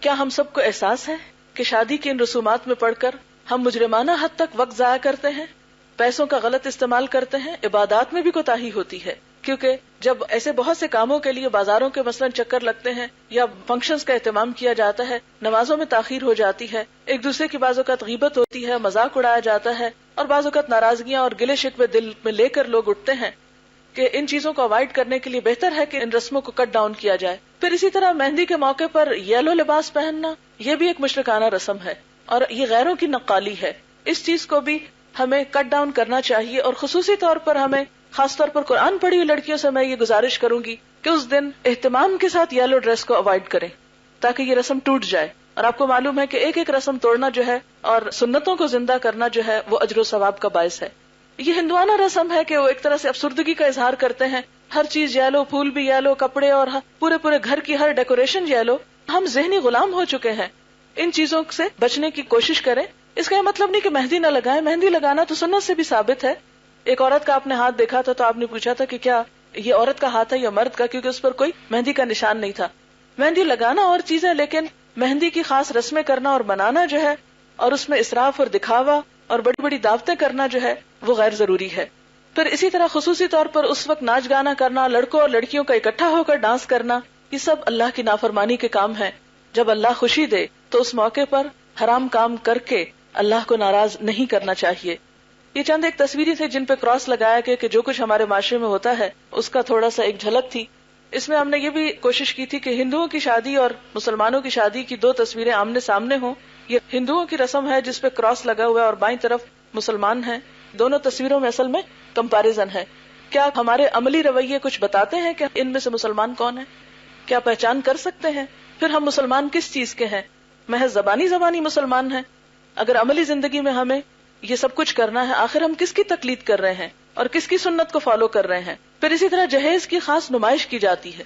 کیا ہم سب کو احساس ہے کہ شادی کی ان رسومات میں پڑھ کر ہم مجرمانہ حد تک وقت ضائع کرتے ہیں، پیسوں کا غلط استعمال کرتے ہیں، عبادات میں بھی کوتاہی ہوتی ہے. کیونکہ جب ایسے بہت سے کاموں کے لیے بازاروں کے مثلاً چکر لگتے ہیں یا فنکشنز کا اہتمام کیا جاتا ہے، نمازوں میں تاخیر ہو جاتی ہے، ایک دوسرے کی بعض اوقات غیبت ہوتی ہے، مذاق اڑایا جاتا ہے، اور بعض اوقات ناراضگیاں اور گلے شکوے دل میں لے کر لوگ اٹھتے ہیں کہ ان چیزوں کو اوائڈ کرنے کے لیے بہتر ہے کہ ان رسموں کو کٹ ڈاؤن کیا جائے. پھر اسی طرح مہندی کے موقع پر یلو لباس پہننا یہ بھی ایک مشرکانہ رسم ہے اور یہ غیروں کی نقالی ہے. اس چیز کو بھی ہمیں کٹ ڈاؤن کرنا چاہیے، اور خصوصی طور پر ہمیں خاص طور پر قرآن پڑھی ہوئی لڑکیوں سے میں یہ گزارش کروں گی کہ اس دن اہتمام کے ساتھ یلو ڈریس کو اوائڈ کریں تاکہ یہ رسم ٹوٹ جائے. اور آپ کو معلوم ہے کہ ایک ایک رسم توڑنا جو ہے اور سنتوں کو زندہ کرنا جو ہے وہ اجر و ثواب کا باعث ہے. یہ ہندوانہ رسم ہے کہ وہ ایک طرح سے افسردگی کا اظہار کرتے ہیں، ہر چیز یلو، پھول بھی یلو، کپڑے اور پورے گھر کی ہر ڈیکوریشن یلو. ہم ذہنی غلام ہو چکے ہیں. ان چیزوں سے بچنے کی کوشش کریں. اس کا یہ مطلب نہیں کہ مہندی نہ لگائیں، مہندی لگانا تو سنت سے بھی ثابت ہے. ایک عورت کا آپ نے ہاتھ دیکھا تھا تو آپ نے پوچھا تھا کہ کیا یہ عورت کا ہاتھ ہے یا مرد کا، کیونکہ اس پر کوئی مہندی کا نشان نہیں تھا. مہندی لگانا اور چیز ہے، لیکن مہندی کی خاص رسمیں کرنا اور بنانا جو ہے اور اس میں اسراف اور دکھاوا اور بڑی بڑی دعوتیں کرنا جو ہے وہ غیر ضروری ہے. پھر اسی طرح خصوصی طور پر اس وقت ناچ گانا کرنا، لڑکوں اور لڑکیوں کا اکٹھا ہو کر ڈانس کرنا، یہ سب اللہ کی نافرمانی کے کام ہیں. جب اللہ خوشی دے تو اس موقع پر حرام کام کر کے اللہ کو ناراض نہیں کرنا چاہیے. یہ چند ایک تصویریں تھیں جن پہ کراس لگایا گیا کہ جو کچھ ہمارے معاشرے میں ہوتا ہے اس کا تھوڑا سا ایک جھلک تھی. اس میں ہم نے یہ بھی کوشش کی تھی کہ ہندوؤں کی شادی اور مسلمانوں کی شادی کی دو تصویریں آمنے سامنے ہوں. یہ ہندوؤں کی رسم ہے جس پہ کراس لگا ہوا ہے اور بائیں طرف مسلمان ہیں. دونوں تصویروں میں اصل میں کمپیریزن ہے. کیا ہمارے عملی رویے کچھ بتاتے ہیں کہ ان میں سے مسلمان کون ہیں؟ کیا پہچان کر سکتے ہیں؟ پھر ہم مسلمان کس چیز کے ہیں؟ محض زبانی مسلمان ہیں؟ اگر عملی زندگی میں ہمیں یہ سب کچھ کرنا ہے، آخر ہم کس کی تقلید کر رہے ہیں اور کس کی سنت کو فالو کر رہے ہیں؟ پھر اسی طرح جہیز کی خاص نمائش کی جاتی ہے.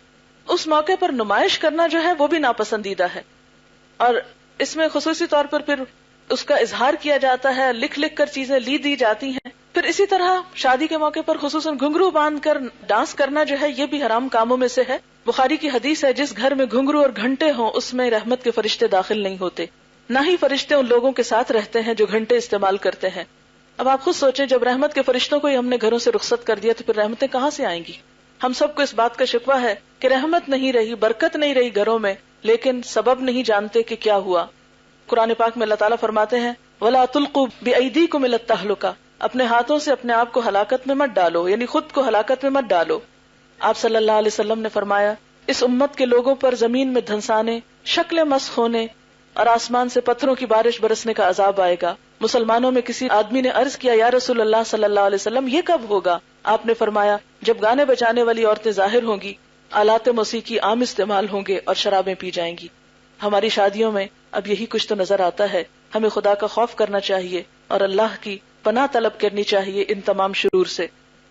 اس موقع پر نمائش کرنا جو ہے وہ بھی ناپسندیدہ ہے، اور اس میں خصوصی طور پر پھر اس کا اظہار کیا جاتا ہے، لکھ کر چیزیں لی دی جاتی ہیں. پھر اسی طرح شادی کے موقع پر خصوصاً گھنگرو باندھ کر ڈانس کرنا جو ہے یہ بھی حرام کاموں میں سے ہے. بخاری کی حدیث ہے، جس گھر میں گھنگرو اور گھنٹے ہوں اس میں رحمت کے فرشتے داخل نہیں ہوتے، نہ ہی فرشتے ان لوگوں کے ساتھ رہتے ہیں جو گھنٹے استعمال کرتے ہیں. اب آپ خود سوچیں، جب رحمت کے فرشتوں کو ہی ہم نے گھروں سے رخصت کر دیا تو پھر رحمتیں کہاں سے آئیں گی؟ ہم سب کو اس بات کا شکوہ ہے کہ رحمت نہیں رہی، برکت نہیں رہی گھروں میں، لیکن سبب نہیں جانتے کہ کیا ہوا. قرآن پاک میں اللہ تعالیٰ فرماتے ہیں وَلَا تُلْقُوا بِأَيْدِيكُمْ إِلَى التَّهْلُكَةِ، اپنے ہاتھوں سے اپنے آپ کو ہلاکت میں مت ڈالو، یعنی خود کو ہلاکت میں مت ڈالو. آپ صلی اللہ علیہ وسلم نے فرمایا اس امت کے لوگوں پر زمین میں دھنسانے، شکلیں مسخ ہونے اور آسمان سے پتھروں کی بارش برسنے کا عذاب آئے گا. مسلمانوں میں کسی آدمی نے عرض کیا یا رسول اللہ صلی اللہ علیہ وسلم یہ کب ہوگا؟ آپ نے فرمایا جب گانے بجانے والی عورتیں ظاہر ہوں گی، آلات موسیقی عام استعمال ہوں گے اور شرابیں پی جائیں گی. ہماری شادیوں میں اب یہی کچھ تو نظر آتا ہے. ہمیں خدا کا خوف کرنا چاہیے اور اللہ کی پناہ طلب کرنی چاہیے ان تمام شرور سے.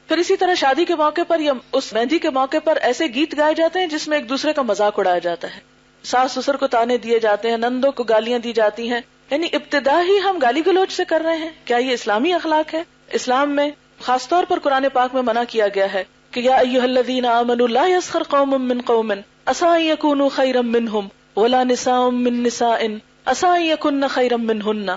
پھر اسی طرح شادی کے موقع پر یا اس مہندی کے موقع پر ایسے گیت گائے جاتے ہیں جس میں ایک دوسرے کا مذاق اڑایا جاتا ہے، ساس سسر کو تانے دیے جاتے ہیں، نندوں کو گالیاں دی جاتی ہیں. یعنی ابتدا ہی ہم گالی گلوچ سے کر رہے ہیں. کیا یہ اسلامی اخلاق ہے؟ اسلام میں خاص طور پر قرآن پاک میں منع کیا گیا ہے کہ یا ایھا الذین آمنوا لا یسخر قوم من قوم عسى ان یکونوا خیرا منہم ولا نساء من نساء عسى ان یکن خیرا منہن.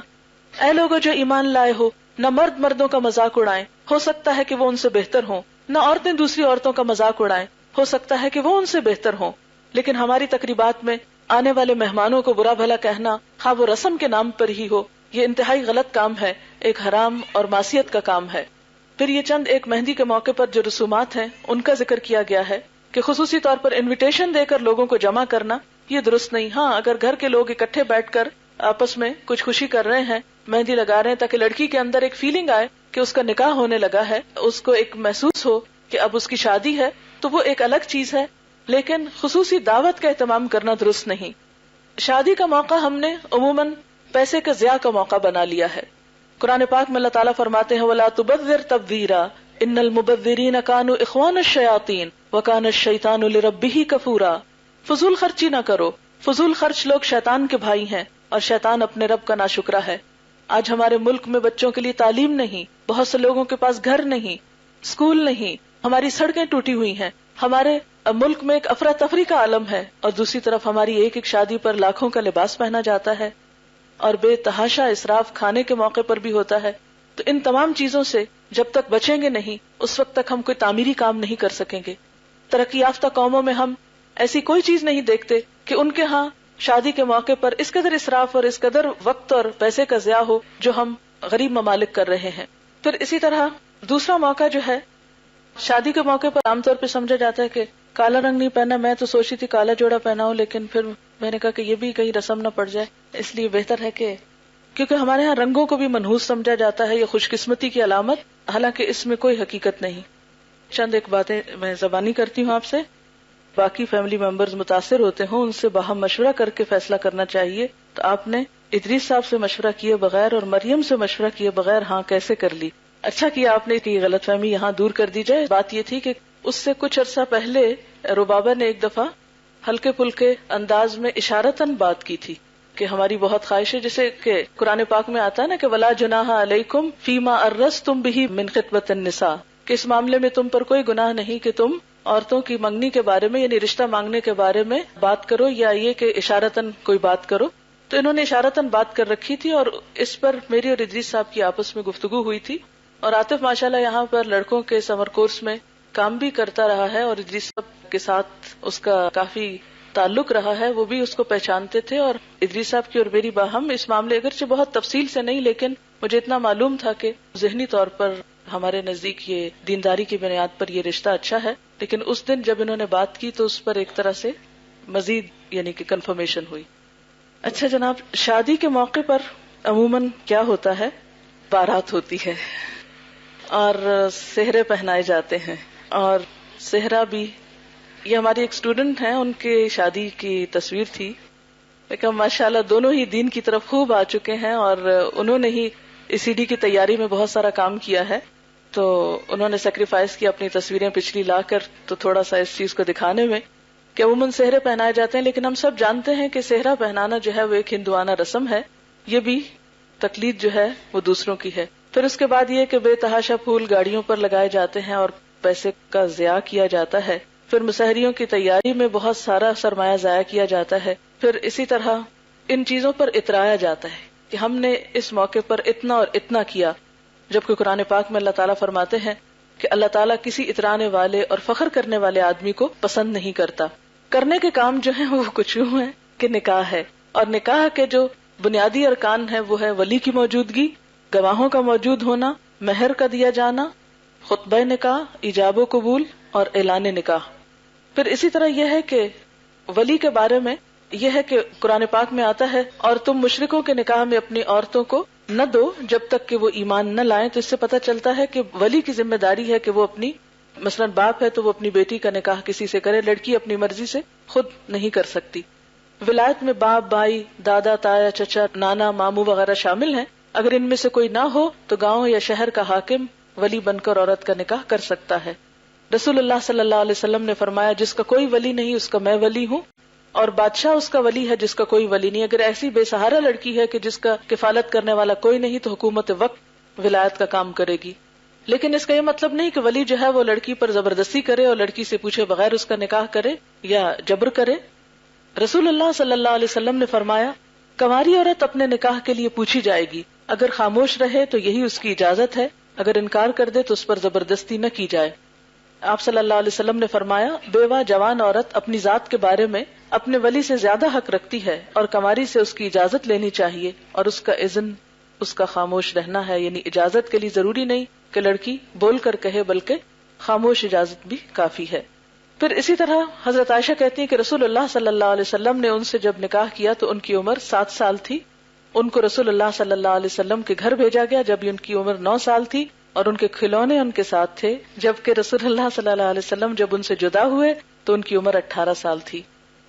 اے لوگوں جو ایمان لائے ہو، نہ مرد مردوں کا مذاق اڑائیں، ہو سکتا ہے کہ وہ ان سے بہتر ہوں، نہ عورتیں دوسری عورتوں کا مذاق اڑائیں، ہو سکتا ہے کہ وہ ان سے بہتر ہوں۔ لیکن ہماری تقریبات میں آنے والے مہمانوں کو برا بھلا کہنا، خواہ وہ رسم کے نام پر ہی ہو، یہ انتہائی غلط کام ہے، ایک حرام اور معصیت کا کام ہے۔ پھر یہ چند ایک مہندی کے موقع پر جو رسومات ہیں ان کا ذکر کیا گیا ہے کہ خصوصی طور پر انویٹیشن دے کر لوگوں کو جمع کرنا یہ درست نہیں۔ ہاں، اگر گھر کے لوگ اکٹھے بیٹھ کر آپس میں کچھ خوشی کر رہے ہیں، مہندی لگا رہے ہیں تاکہ لڑکی کے اندر ایک فیلنگ آئے کہ اس کا نکاح ہونے لگا ہے، اس کو ایک محسوس ہو کہ اب اس کی شادی ہے، تو وہ ایک الگ چیز ہے، لیکن خصوصی دعوت کا اہتمام کرنا درست نہیں۔ شادی کا موقع ہم نے عموماً پیسے کا ضیاع کا موقع بنا لیا ہے۔ قرآن پاک میں اللہ تعالیٰ فرماتے ہیں وَلَا تُبَذِّرْ تَبْذِيرًا إِنَّ الْمُبَذِّرِينَ كَانُوا إِخْوَانَ الشَّيَاطِينَ وَكَانَ الشَّيْطَانُ لِرَبِّهِ كَفُورًا۔ فضول خرچی نہ کرو، فضول خرچ لوگ شیطان کے بھائی ہیں اور شیطان اپنے رب کا ناشکرا ہے۔ آج ہمارے ملک میں بچوں کے لیے تعلیم نہیں، بہت سے لوگوں کے پاس گھر نہیں، اسکول نہیں، ہماری سڑکیں ٹوٹی ہوئی ہیں، ہمارے ملک میں ایک افراتفری کا عالم ہے، اور دوسری طرف ہماری ایک ایک شادی پر لاکھوں کا لباس پہنا جاتا ہے اور بے تحاشا اسراف کھانے کے موقع پر بھی ہوتا ہے۔ تو ان تمام چیزوں سے جب تک بچیں گے نہیں، اس وقت تک ہم کوئی تعمیری کام نہیں کر سکیں گے۔ ترقی یافتہ قوموں میں ہم ایسی کوئی چیز نہیں دیکھتے کہ ان کے ہاں شادی کے موقع پر اس قدر اسراف اور اس قدر وقت اور پیسے کا ضیاع ہو جو ہم غریب ممالک کر رہے ہیں۔ پھر اسی طرح دوسرا موقع جو ہے، شادی کے موقع پر عام طور پہ سمجھا جاتا ہے کہ کالا رنگ نہیں پہننا، میں تو سوچی تھی کالا جوڑا پہناؤں، لیکن پھر میں نے کہا کہ یہ بھی کہیں رسم نہ پڑ جائے، اس لیے بہتر ہے کہ کیونکہ ہمارے ہاں رنگوں کو بھی منحوس سمجھا جاتا ہے، یہ خوش قسمتی کی علامت، حالانکہ اس میں کوئی حقیقت نہیں۔ چند ایک باتیں میں زبانی کرتی ہوں آپ سے، باقی فیملی ممبرز متاثر ہوتے ہوں ان سے باہم مشورہ کر کے فیصلہ کرنا چاہیے۔ تو آپ نے ادریس صاحب سے مشورہ کیے بغیر اور مریم سے مشورہ کیے بغیر ہاں کیسے کر لی؟ اچھا کیا آپ نے کہ یہ غلط فہمی یہاں دور کر دی جائے۔ بات یہ تھی کہ اس سے کچھ عرصہ پہلے ربابہ نے ایک دفعہ ہلکے پھلکے انداز میں اشارتاً بات کی تھی کہ ہماری بہت خواہش ہے، جیسے کہ قرآن پاک میں آتا ہے نا کہ ولا جناح علیکم فیما ارستم بہ من خطبۃ النساء، کہ اس معاملے میں تم پر کوئی گناہ نہیں کہ تم عورتوں کی منگنی کے بارے میں یعنی رشتہ مانگنے کے بارے میں بات کرو، یا یہ کہ اشارتاً کوئی بات کرو۔ تو انہوں نے اشارتاً بات کر رکھی تھی اور اس پر میری اور ادریس صاحب کی آپس میں گفتگو ہوئی تھی، اور عاطف ماشاءاللہ یہاں پر لڑکوں کے سمر کورس میں کام بھی کرتا رہا ہے اور ادریس صاحب کے ساتھ اس کا کافی تعلق رہا ہے، وہ بھی اس کو پہچانتے تھے، اور ادریس صاحب کی اور میری باہم اس معاملے اگرچہ بہت تفصیل سے نہیں، لیکن مجھے اتنا معلوم تھا کہ ذہنی طور پر ہمارے نزدیک یہ دینداری کی بنیاد پر یہ رشتہ اچھا ہے۔ لیکن اس دن جب انہوں نے بات کی تو اس پر ایک طرح سے مزید یعنی کہ کنفرمیشن ہوئی۔ اچھا جناب، شادی کے موقع پر عموماً کیا ہوتا ہے، بارات ہوتی ہے اور سہرے پہنائے جاتے ہیں، اور سہرا بھی یہ ہماری ایک اسٹوڈنٹ ہیں، ان کے شادی کی تصویر تھی، لیکن ماشاءاللہ دونوں ہی دین کی طرف خوب آ چکے ہیں اور انہوں نے ہی اس سی ڈی کی تیاری میں بہت سارا کام کیا ہے، تو انہوں نے سیکریفائس کیا اپنی تصویریں پچھلی لا کر، تو تھوڑا سا اس چیز کو دکھانے میں کہ عموماً سہرے پہنائے جاتے ہیں، لیکن ہم سب جانتے ہیں کہ سہرا پہنانا جو ہے وہ ایک ہندوانہ رسم ہے، یہ بھی تقلید جو ہے وہ دوسروں کی ہے۔ پھر اس کے بعد یہ کہ بے تحاشا پھول گاڑیوں پر لگائے جاتے ہیں اور پیسے کا ضیاع کیا جاتا ہے، پھر مسحریوں کی تیاری میں بہت سارا سرمایہ ضائع کیا جاتا ہے، پھر اسی طرح ان چیزوں پر اترایا جاتا ہے کہ ہم نے اس موقع پر اتنا اور اتنا کیا، جبکہ قرآن پاک میں اللہ تعالیٰ فرماتے ہیں کہ اللہ تعالیٰ کسی اترانے والے اور فخر کرنے والے آدمی کو پسند نہیں کرتا۔ کرنے کے کام جو ہیں وہ کچھ یوں ہیں کہ نکاح ہے، اور نکاح کے جو بنیادی ارکان ہے وہ ہے ولی کی موجودگی، گواہوں کا موجود ہونا، مہر کا دیا جانا، خطبہ نکاح، ایجاب و قبول اور اعلان نکاح۔ پھر اسی طرح یہ ہے کہ ولی کے بارے میں یہ ہے کہ قرآن پاک میں آتا ہے اور تم مشرکوں کے نکاح میں اپنی عورتوں کو نہ دو جب تک کہ وہ ایمان نہ لائیں، تو اس سے پتہ چلتا ہے کہ ولی کی ذمہ داری ہے کہ وہ اپنی مثلا باپ ہے تو وہ اپنی بیٹی کا نکاح کسی سے کرے، لڑکی اپنی مرضی سے خود نہیں کر سکتی۔ ولایت میں باپ، بھائی، دادا، تایا، چچا، نانا، ماموں وغیرہ شامل ہیں، اگر ان میں سے کوئی نہ ہو تو گاؤں یا شہر کا حاکم ولی بن کر عورت کا نکاح کر سکتا ہے۔ رسول اللہ صلی اللہ علیہ وسلم نے فرمایا جس کا کوئی ولی نہیں اس کا میں ولی ہوں، اور بادشاہ اس کا ولی ہے جس کا کوئی ولی نہیں۔ اگر ایسی بے سہارا لڑکی ہے کہ جس کا کفالت کرنے والا کوئی نہیں تو حکومت وقت ولایت کا کام کرے گی، لیکن اس کا یہ مطلب نہیں کہ ولی جو ہے وہ لڑکی پر زبردستی کرے اور لڑکی سے پوچھے بغیر اس کا نکاح کرے یا جبر کرے۔ رسول اللہ صلی اللہ علیہ وسلم نے فرمایا کنواری عورت اپنے نکاح کے لیے پوچھی جائے گی، اگر خاموش رہے تو یہی اس کی اجازت ہے، اگر انکار کر دے تو اس پر زبردستی نہ کی جائے۔ آپ صلی اللہ علیہ وسلم نے فرمایا، بیوہ جوان عورت اپنی ذات کے بارے میں اپنے ولی سے زیادہ حق رکھتی ہے، اور کنواری سے اس کی اجازت لینی چاہیے اور اس کا اذن، اس کا خاموش رہنا ہے، یعنی اجازت کے لیے ضروری نہیں کہ لڑکی بول کر کہے، بلکہ خاموش اجازت بھی کافی ہے۔ پھر اسی طرح حضرت عائشہ کہتی ہیں کہ رسول اللہ صلی اللہ علیہ وسلم نے ان سے جب نکاح کیا تو ان کی عمر 7 سال تھی۔ ان کو رسول اللہ صلی اللہ علیہ وسلم کے گھر بھیجا گیا جب ان کی عمر 9 سال تھی، اور ان کے کھلونے ان کے ساتھ تھے، جبکہ رسول اللہ صلی اللہ علیہ وسلم جب ان سے جدا ہوئے تو ان کی عمر 18 سال تھی۔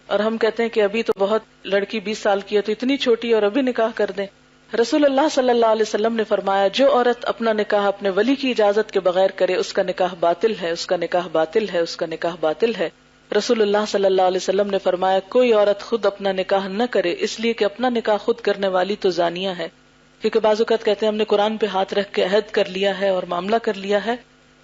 اور ہم کہتے ہیں کہ ابھی تو بہت لڑکی 20 سال کی ہے تو اتنی چھوٹی اور ابھی نکاح کر دیں۔ رسول اللہ صلی اللہ علیہ وسلم نے فرمایا، جو عورت اپنا نکاح اپنے ولی کی اجازت کے بغیر کرے اس کا نکاح باطل ہے، اس کا نکاح باطل ہے، اس کا نکاح باطل ہے۔ رسول اللہ صلی اللہ علیہ وسلم نے فرمایا، کوئی عورت خود اپنا نکاح نہ کرے، اس لیے کہ اپنا نکاح خود کرنے والی تو زانیہ ہے۔ کیونکہ بعض اوقات کہتے ہیں ہم نے قرآن پہ ہاتھ رکھ کے عہد کر لیا ہے اور معاملہ کر لیا ہے۔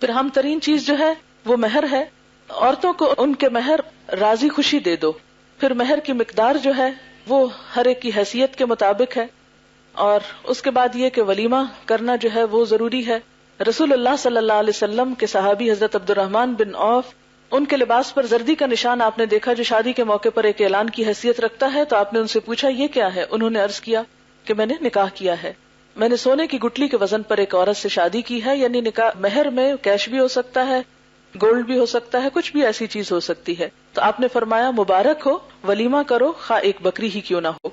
پھر ہم ترین چیز جو ہے وہ مہر ہے، عورتوں کو ان کے مہر راضی خوشی دے دو۔ پھر مہر کی مقدار جو ہے وہ ہر ایک کی حیثیت کے مطابق ہے، اور اس کے بعد یہ کہ ولیمہ کرنا جو ہے وہ ضروری ہے۔ رسول اللہ صلی اللہ علیہ وسلم کے صحابی حضرت عبد الرحمن بن عوف، ان کے لباس پر زردی کا نشان آپ نے دیکھا جو شادی کے موقع پر ایک اعلان کی حیثیت رکھتا ہے، تو آپ نے ان سے پوچھا یہ کیا ہے؟ انہوں نے عرض کیا کہ میں نے نکاح کیا ہے، میں نے سونے کی گٹلی کے وزن پر ایک عورت سے شادی کی ہے۔ یعنی نکاح مہر میں کیش بھی ہو سکتا ہے، گولڈ بھی ہو سکتا ہے، کچھ بھی ایسی چیز ہو سکتی ہے۔ تو آپ نے فرمایا مبارک ہو، ولیمہ کرو، خواہ ایک بکری ہی کیوں نہ ہو۔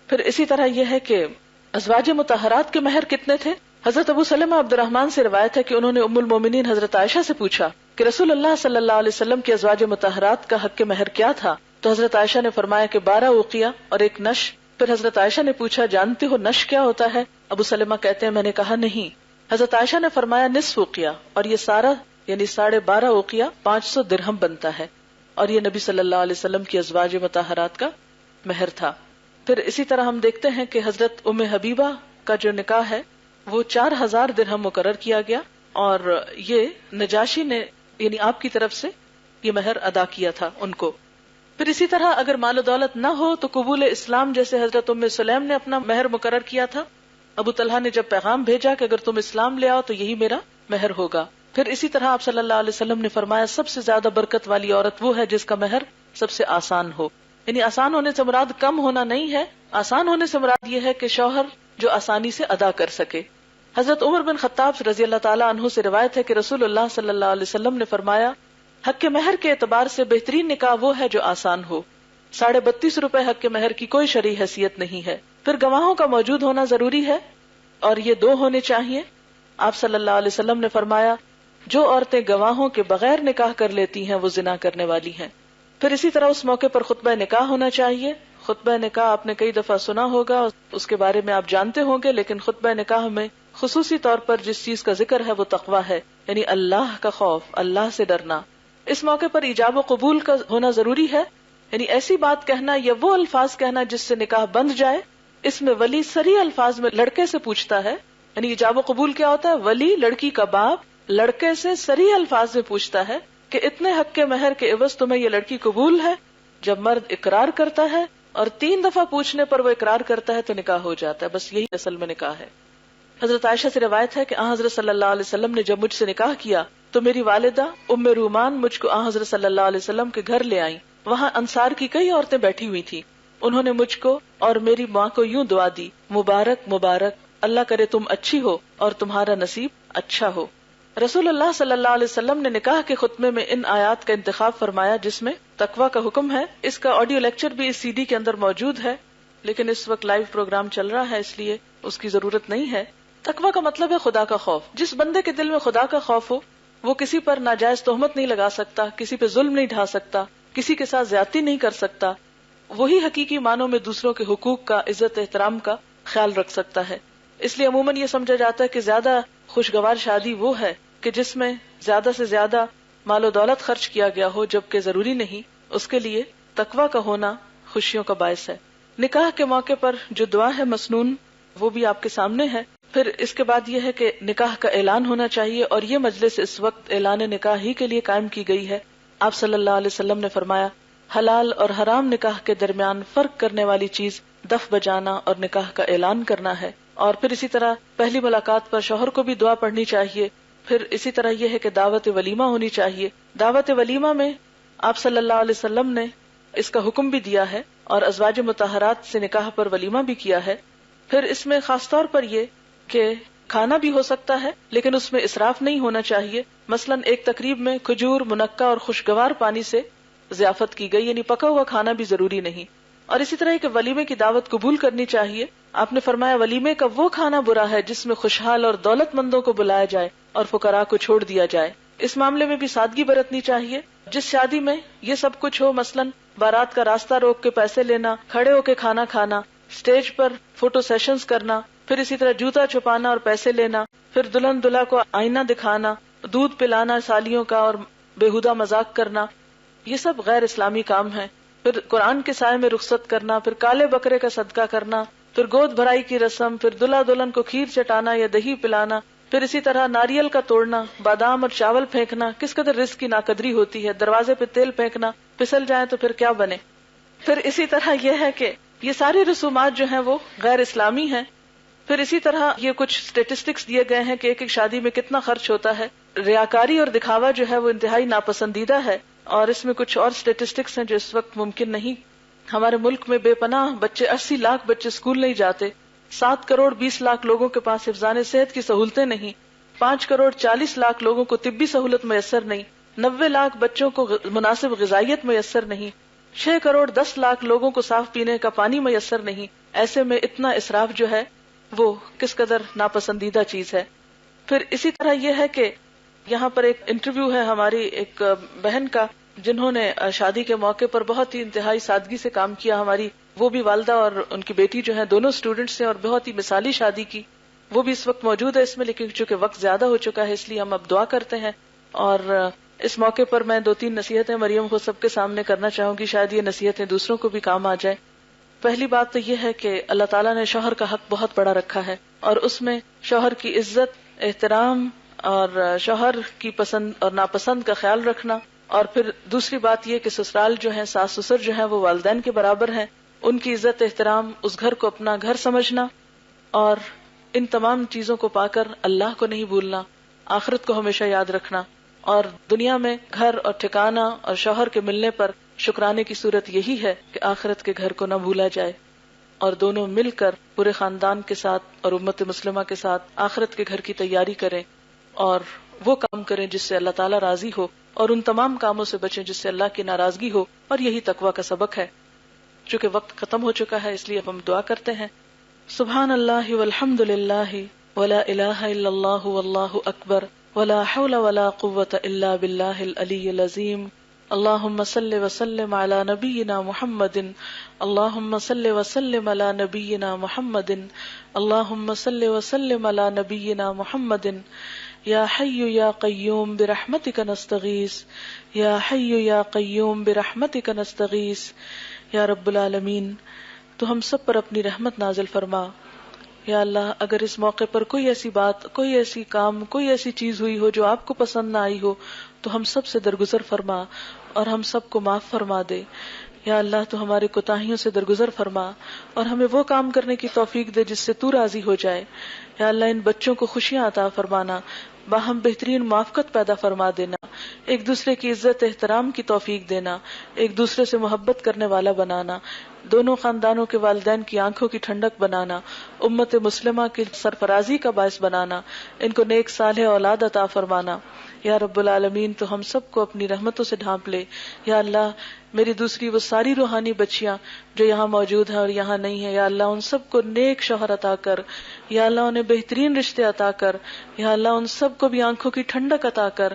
پھر اسی طرح یہ ہے کہ ازواج مطہرات کے مہر کتنے تھے؟ حضرت ابو سلمہ عبد الرحمن سے روایت ہے کہ انہوں نے ام المومنین حضرت عائشہ سے پوچھا کہ رسول اللہ صلی اللہ علیہ وسلم کی ازواج مطہرات کا حق مہر کیا تھا؟ تو حضرت عائشہ نے فرمایا کہ 12 اوقیہ اور ایک نش۔ پھر حضرت عائشہ نے پوچھا جانتے ہو نش کیا ہوتا ہے؟ ابو سلمہ کہتے ہیں میں نے کہا نہیں۔ حضرت عائشہ نے فرمایا نصف اوقیہ، اور یہ سارا یعنی 12.5 اوقیہ 500 درہم بنتا ہے، اور یہ نبی صلی اللہ علیہ وسلم کی ازواج مطہرات کا مہر تھا۔ پھر اسی طرح ہم دیکھتے ہیں کہ حضرت ام حبیبہ کا جو نکاح ہے وہ 4000 درہم مقرر کیا گیا، اور یہ نجاشی نے یعنی آپ کی طرف سے یہ مہر ادا کیا تھا ان کو۔ پھر اسی طرح اگر مال و دولت نہ ہو تو قبول اسلام، جیسے حضرت ام سلیم نے اپنا مہر مقرر کیا تھا، ابو طلحہ نے جب پیغام بھیجا کہ اگر تم اسلام لے آؤ تو یہی میرا مہر ہوگا۔ پھر اسی طرح آپ صلی اللہ علیہ وسلم نے فرمایا سب سے زیادہ برکت والی عورت وہ ہے جس کا مہر سب سے آسان ہو۔ یعنی آسان ہونے سے مراد کم ہونا نہیں ہے، آسان ہونے سے مراد یہ ہے کہ شوہر جو آسانی سے ادا کر سکے۔ حضرت عمر بن خطاب رضی اللہ تعالیٰ عنہ سے روایت ہے کہ رسول اللہ صلی اللہ علیہ وسلم نے فرمایا حق کے مہر کے اعتبار سے بہترین نکاح وہ ہے جو آسان ہو۔ 32.5 روپے حق کے مہر کی کوئی شرعی حیثیت نہیں ہے۔ پھر گواہوں کا موجود ہونا ضروری ہے، اور یہ 2 ہونے چاہیے۔ آپ صلی اللہ علیہ وسلم نے فرمایا جو عورتیں گواہوں کے بغیر نکاح کر لیتی ہیں وہ زنا کرنے والی ہیں۔ پھر اسی طرح اس موقع پر خطبہ نکاح ہونا چاہیے۔ خطبہ نکاح آپ نے کئی دفعہ سنا ہوگا، اس کے بارے میں آپ جانتے ہوں گے، لیکن خطبہ نکاح میں خصوصی طور پر جس چیز کا ذکر ہے وہ تقویٰ ہے، یعنی اللہ کا خوف، اللہ سے ڈرنا۔ اس موقع پر ایجاب و قبول کا ہونا ضروری ہے، یعنی ایسی بات کہنا یا وہ الفاظ کہنا جس سے نکاح بند جائے۔ اس میں ولی صریح الفاظ میں لڑکے سے پوچھتا ہے، یعنی ایجاب و قبول کیا ہوتا ہے؟ ولی لڑکی کا باپ لڑکے سے صریح الفاظ میں پوچھتا ہے کہ اتنے حق کے مہر کے عوض تمہیں یہ لڑکی قبول ہے؟ جب مرد اقرار کرتا ہے اور 3 دفعہ پوچھنے پر وہ اقرار کرتا ہے تو نکاح ہو جاتا ہے۔ بس یہی اصل میں نکاح ہے۔ حضرت عائشہ سے روایت ہے کہ حضرت صلی اللہ علیہ وسلم نے جب مجھ سے نکاح کیا تو میری والدہ ام رومان مجھ کو حضرت صلی اللہ علیہ وسلم کے گھر لے آئیں۔ وہاں انصار کی کئی عورتیں بیٹھی ہوئی تھی۔ انہوں نے مجھ کو اور میری ماں کو یوں دعا دی، مبارک مبارک، اللہ کرے تم اچھی ہو اور تمہارا نصیب اچھا ہو۔ رسول اللہ صلی اللہ علیہ وسلم نے نکاح کے خطبے میں ان آیات کا انتخاب فرمایا جس میں تقویٰ کا حکم ہے۔ اس کا آڈیو لیکچر بھی اس سی ڈی کے اندر موجود ہے، لیکن اس وقت لائیو پروگرام چل رہا ہے اس لیے اس کی ضرورت نہیں ہے۔ تقویٰ کا مطلب ہے خدا کا خوف۔ جس بندے کے دل میں خدا کا خوف ہو وہ کسی پر ناجائز تہمت نہیں لگا سکتا، کسی پہ ظلم نہیں ڈھا سکتا، کسی کے ساتھ زیادتی نہیں کر سکتا، وہی حقیقی معنوں میں دوسروں کے حقوق کا، عزت احترام کا خیال رکھ سکتا ہے۔ اس لیے عموماً یہ سمجھا جاتا ہے کہ زیادہ خوشگوار شادی وہ ہے کہ جس میں زیادہ سے زیادہ مال و دولت خرچ کیا گیا ہو، جبکہ ضروری نہیں۔ اس کے لیے تقویٰ کا ہونا خوشیوں کا باعث ہے۔ نکاح کے موقع پر جو دعا ہے مسنون وہ بھی آپ کے سامنے ہے۔ پھر اس کے بعد یہ ہے کہ نکاح کا اعلان ہونا چاہیے، اور یہ مجلس اس وقت اعلان نکاح ہی کے لیے قائم کی گئی ہے۔ آپ صلی اللہ علیہ وسلم نے فرمایا حلال اور حرام نکاح کے درمیان فرق کرنے والی چیز دف بجانا اور نکاح کا اعلان کرنا ہے۔ اور پھر اسی طرح پہلی ملاقات پر شوہر کو بھی دعا پڑھنی چاہیے. پھر اسی طرح یہ ہے کہ دعوت ولیمہ ہونی چاہیے. دعوت ولیمہ میں آپ صلی اللہ علیہ وسلم نے اس کا حکم بھی دیا ہے اور ازواج مطہرات سے نکاح پر ولیمہ بھی کیا ہے. پھر اس میں خاص طور پر یہ کہ کھانا بھی ہو سکتا ہے لیکن اس میں اسراف نہیں ہونا چاہیے. مثلا ایک تقریب میں کھجور، منقہ اور خوشگوار پانی سے ضیافت کی گئی، یعنی پکا ہوا کھانا بھی ضروری نہیں. اور اسی طرح کہ ولیمے کی دعوت قبول کرنی چاہیے. آپ نے فرمایا ولیمے کا وہ کھانا برا ہے جس میں خوشحال اور دولت مندوں کو بلایا جائے اور فقراء کو چھوڑ دیا جائے. اس معاملے میں بھی سادگی برتنی چاہیے. جس شادی میں یہ سب کچھ ہو، مثلا بارات کا راستہ روک کے پیسے لینا، کھڑے ہو کے کھانا کھانا، اسٹیج پر فوٹو سیشنز کرنا، پھر اسی طرح جوتا چھپانا اور پیسے لینا، پھر دلہن دلہا کو آئینہ دکھانا، دودھ پلانا سالیوں کا اور بےہودہ مذاق کرنا، یہ سب غیر اسلامی کام ہیں. پھر قرآن کے سائے میں رخصت کرنا، پھر کالے بکرے کا صدقہ کرنا، پھر گود بھرائی کی رسم، پھر دلہا دلہن کو کھیر چٹانا یا دہی پلانا، پھر اسی طرح ناریل کا توڑنا، بادام اور چاول پھینکنا. کس قدر رزق کی ناقدری ہوتی ہے. دروازے پہ تیل پھینکنا، پھسل جائے تو پھر کیا بنے. پھر اسی طرح یہ ہے کہ یہ ساری رسومات جو ہیں وہ غیر اسلامی ہیں. پھر اسی طرح یہ کچھ اسٹیٹسٹکس دیے گئے ہیں کہ ایک ایک شادی میں کتنا خرچ ہوتا ہے. ریاکاری اور دکھاوا جو ہے وہ انتہائی ناپسندیدہ ہے، اور اس میں کچھ اور اسٹیٹسٹکس ہیں جو اس وقت ممکن نہیں. ہمارے ملک میں بے پناہ بچے، 80 لاکھ بچے اسکول نہیں جاتے، 7 کروڑ 20 لاکھ لوگوں کے پاس حفظان صحت کی سہولتیں نہیں، 5 کروڑ 40 لاکھ لوگوں کو طبی سہولت میسر نہیں، 90 لاکھ بچوں کو مناسب غذائیت میسر نہیں، 6 کروڑ 10 لاکھ لوگوں کو صاف پینے کا پانی میسر نہیں. ایسے میں اتنا اسراف جو ہے وہ کس قدر ناپسندیدہ چیز ہے. پھر اسی طرح یہ ہے کہ یہاں پر ایک انٹرویو ہے ہماری ایک بہن کا جنہوں نے شادی کے موقع پر بہت ہی انتہائی سادگی سے کام کیا. ہماری وہ بھی والدہ اور ان کی بیٹی جو ہے دونوں اسٹوڈنٹس ہیں اور بہت ہی مثالی شادی کی. وہ بھی اس وقت موجود ہے اس میں، لیکن چونکہ وقت زیادہ ہو چکا ہے اس لیے ہم اب دعا کرتے ہیں. اور اس موقع پر میں 2-3 نصیحتیں مریم کو سب کے سامنے کرنا چاہوں گی، شاید یہ نصیحتیں دوسروں کو بھی کام آ جائیں. پہلی بات تو یہ ہے کہ اللہ تعالیٰ نے شوہر کا حق بہت بڑا رکھا ہے اور اس میں شوہر کی عزت، احترام اور شوہر کی پسند اور ناپسند کا خیال رکھنا. اور پھر دوسری بات یہ کہ سسرال جو ہے، ساس سسر جو ہے وہ والدین کے برابر ہیں، ان کی عزت احترام، اس گھر کو اپنا گھر سمجھنا، اور ان تمام چیزوں کو پا کر اللہ کو نہیں بھولنا، آخرت کو ہمیشہ یاد رکھنا. اور دنیا میں گھر اور ٹھکانہ اور شوہر کے ملنے پر شکرانے کی صورت یہی ہے کہ آخرت کے گھر کو نہ بھولا جائے اور دونوں مل کر پورے خاندان کے ساتھ اور امت مسلمہ کے ساتھ آخرت کے گھر کی تیاری کریں اور وہ کام کریں جس سے اللہ تعالیٰ راضی ہو، اور ان تمام کاموں سے بچیں جس سے اللہ کی ناراضگی ہو، اور یہی تقویٰ کا سبق ہے. چونکہ وقت ختم ہو چکا ہے اس لیے اب ہم دعا کرتے ہیں. سبحان اللہ والحمد للہ ولا الہ الا اللہ واللہ اکبر ولا حول ولا قوة الا باللہ العلی العظیم. اللہم صل وسلم علی نبینا محمد، اللہم صل وسلم علی نبینا محمد، اللہم صل وسلم علی نبینا محمد. یا حی یا قیوم برحمتک نستغیث، یا حی یا قیوم برحمتک نستغیث. یا رب العالمین تو ہم سب پر اپنی رحمت نازل فرما. یا اللہ اگر اس موقع پر کوئی ایسی بات، کوئی ایسی کام، کوئی ایسی چیز ہوئی ہو جو آپ کو پسند نہ آئی ہو تو ہم سب سے درگزر فرما اور ہم سب کو معاف فرما دے. یا اللہ تو ہمارے کوتاہیوں سے درگزر فرما اور ہمیں وہ کام کرنے کی توفیق دے جس سے تو راضی ہو جائے. یا اللہ ان بچوں کو خوشیاں عطا فرمانا، باہم بہترین موافقت پیدا فرما دینا، ایک دوسرے کی عزت احترام کی توفیق دینا، ایک دوسرے سے محبت کرنے والا بنانا، دونوں خاندانوں کے والدین کی آنکھوں کی ٹھنڈک بنانا، امت مسلمہ کی سرفرازی کا باعث بنانا، ان کو نیک صالح اولاد عطا فرمانا. یا رب العالمین تو ہم سب کو اپنی رحمتوں سے ڈھانپ لے. یا اللہ میری دوسری وہ ساری روحانی بچیاں جو یہاں موجود ہیں اور یہاں نہیں ہیں، یا اللہ ان سب کو نیک شوہر عطا کر، یا اللہ انہیں بہترین رشتے عطا کر، یا اللہ ان سب کو بھی آنکھوں کی ٹھنڈک عطا کر،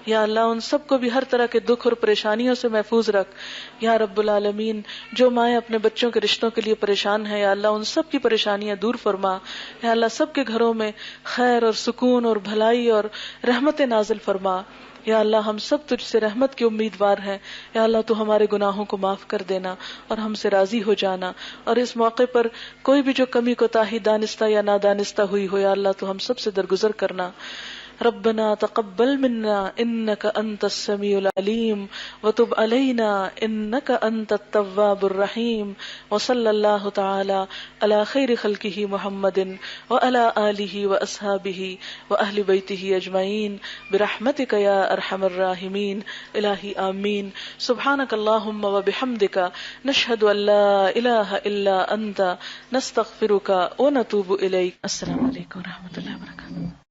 یا اللہ ان سب کو بھی ہر طرح کے دکھ اور پریشانیوں سے محفوظ رکھ. یا رب العالمین جو مائیں اپنے بچوں کے رشتوں کے لیے پریشان ہیں، یا اللہ ان سب کی پریشانیاں دور فرما. یا اللہ سب کے گھروں میں خیر اور سکون اور بھلائی اور رحمت نازل فرما. یا اللہ ہم سب تجھ سے رحمت کے امیدوار ہیں. یا اللہ تو ہمارے گناہوں کو معاف کر دینا اور ہم سے راضی ہو جانا، اور اس موقع پر کوئی بھی جو کمی کوتاہی دانستہ یا نادانستہ ہوئی ہو یا اللہ تو ہم سب سے درگزر کرنا. ربنا تقبل منا انك انت السميع العليم وتب علينا انك انت التواب الرحيم وصلى الله تعالى على خير خلقه محمد وعلى آله واصحابه واهل بيته اجمعين برحمتك يا ارحم الراحمين الہی آمین. سبحانك اللهم وبحمدك نشهد ان لا اله الا انت نستغفرك ونتوب اليك. السلام علیکم ورحمۃ اللہ وبرکاتہ.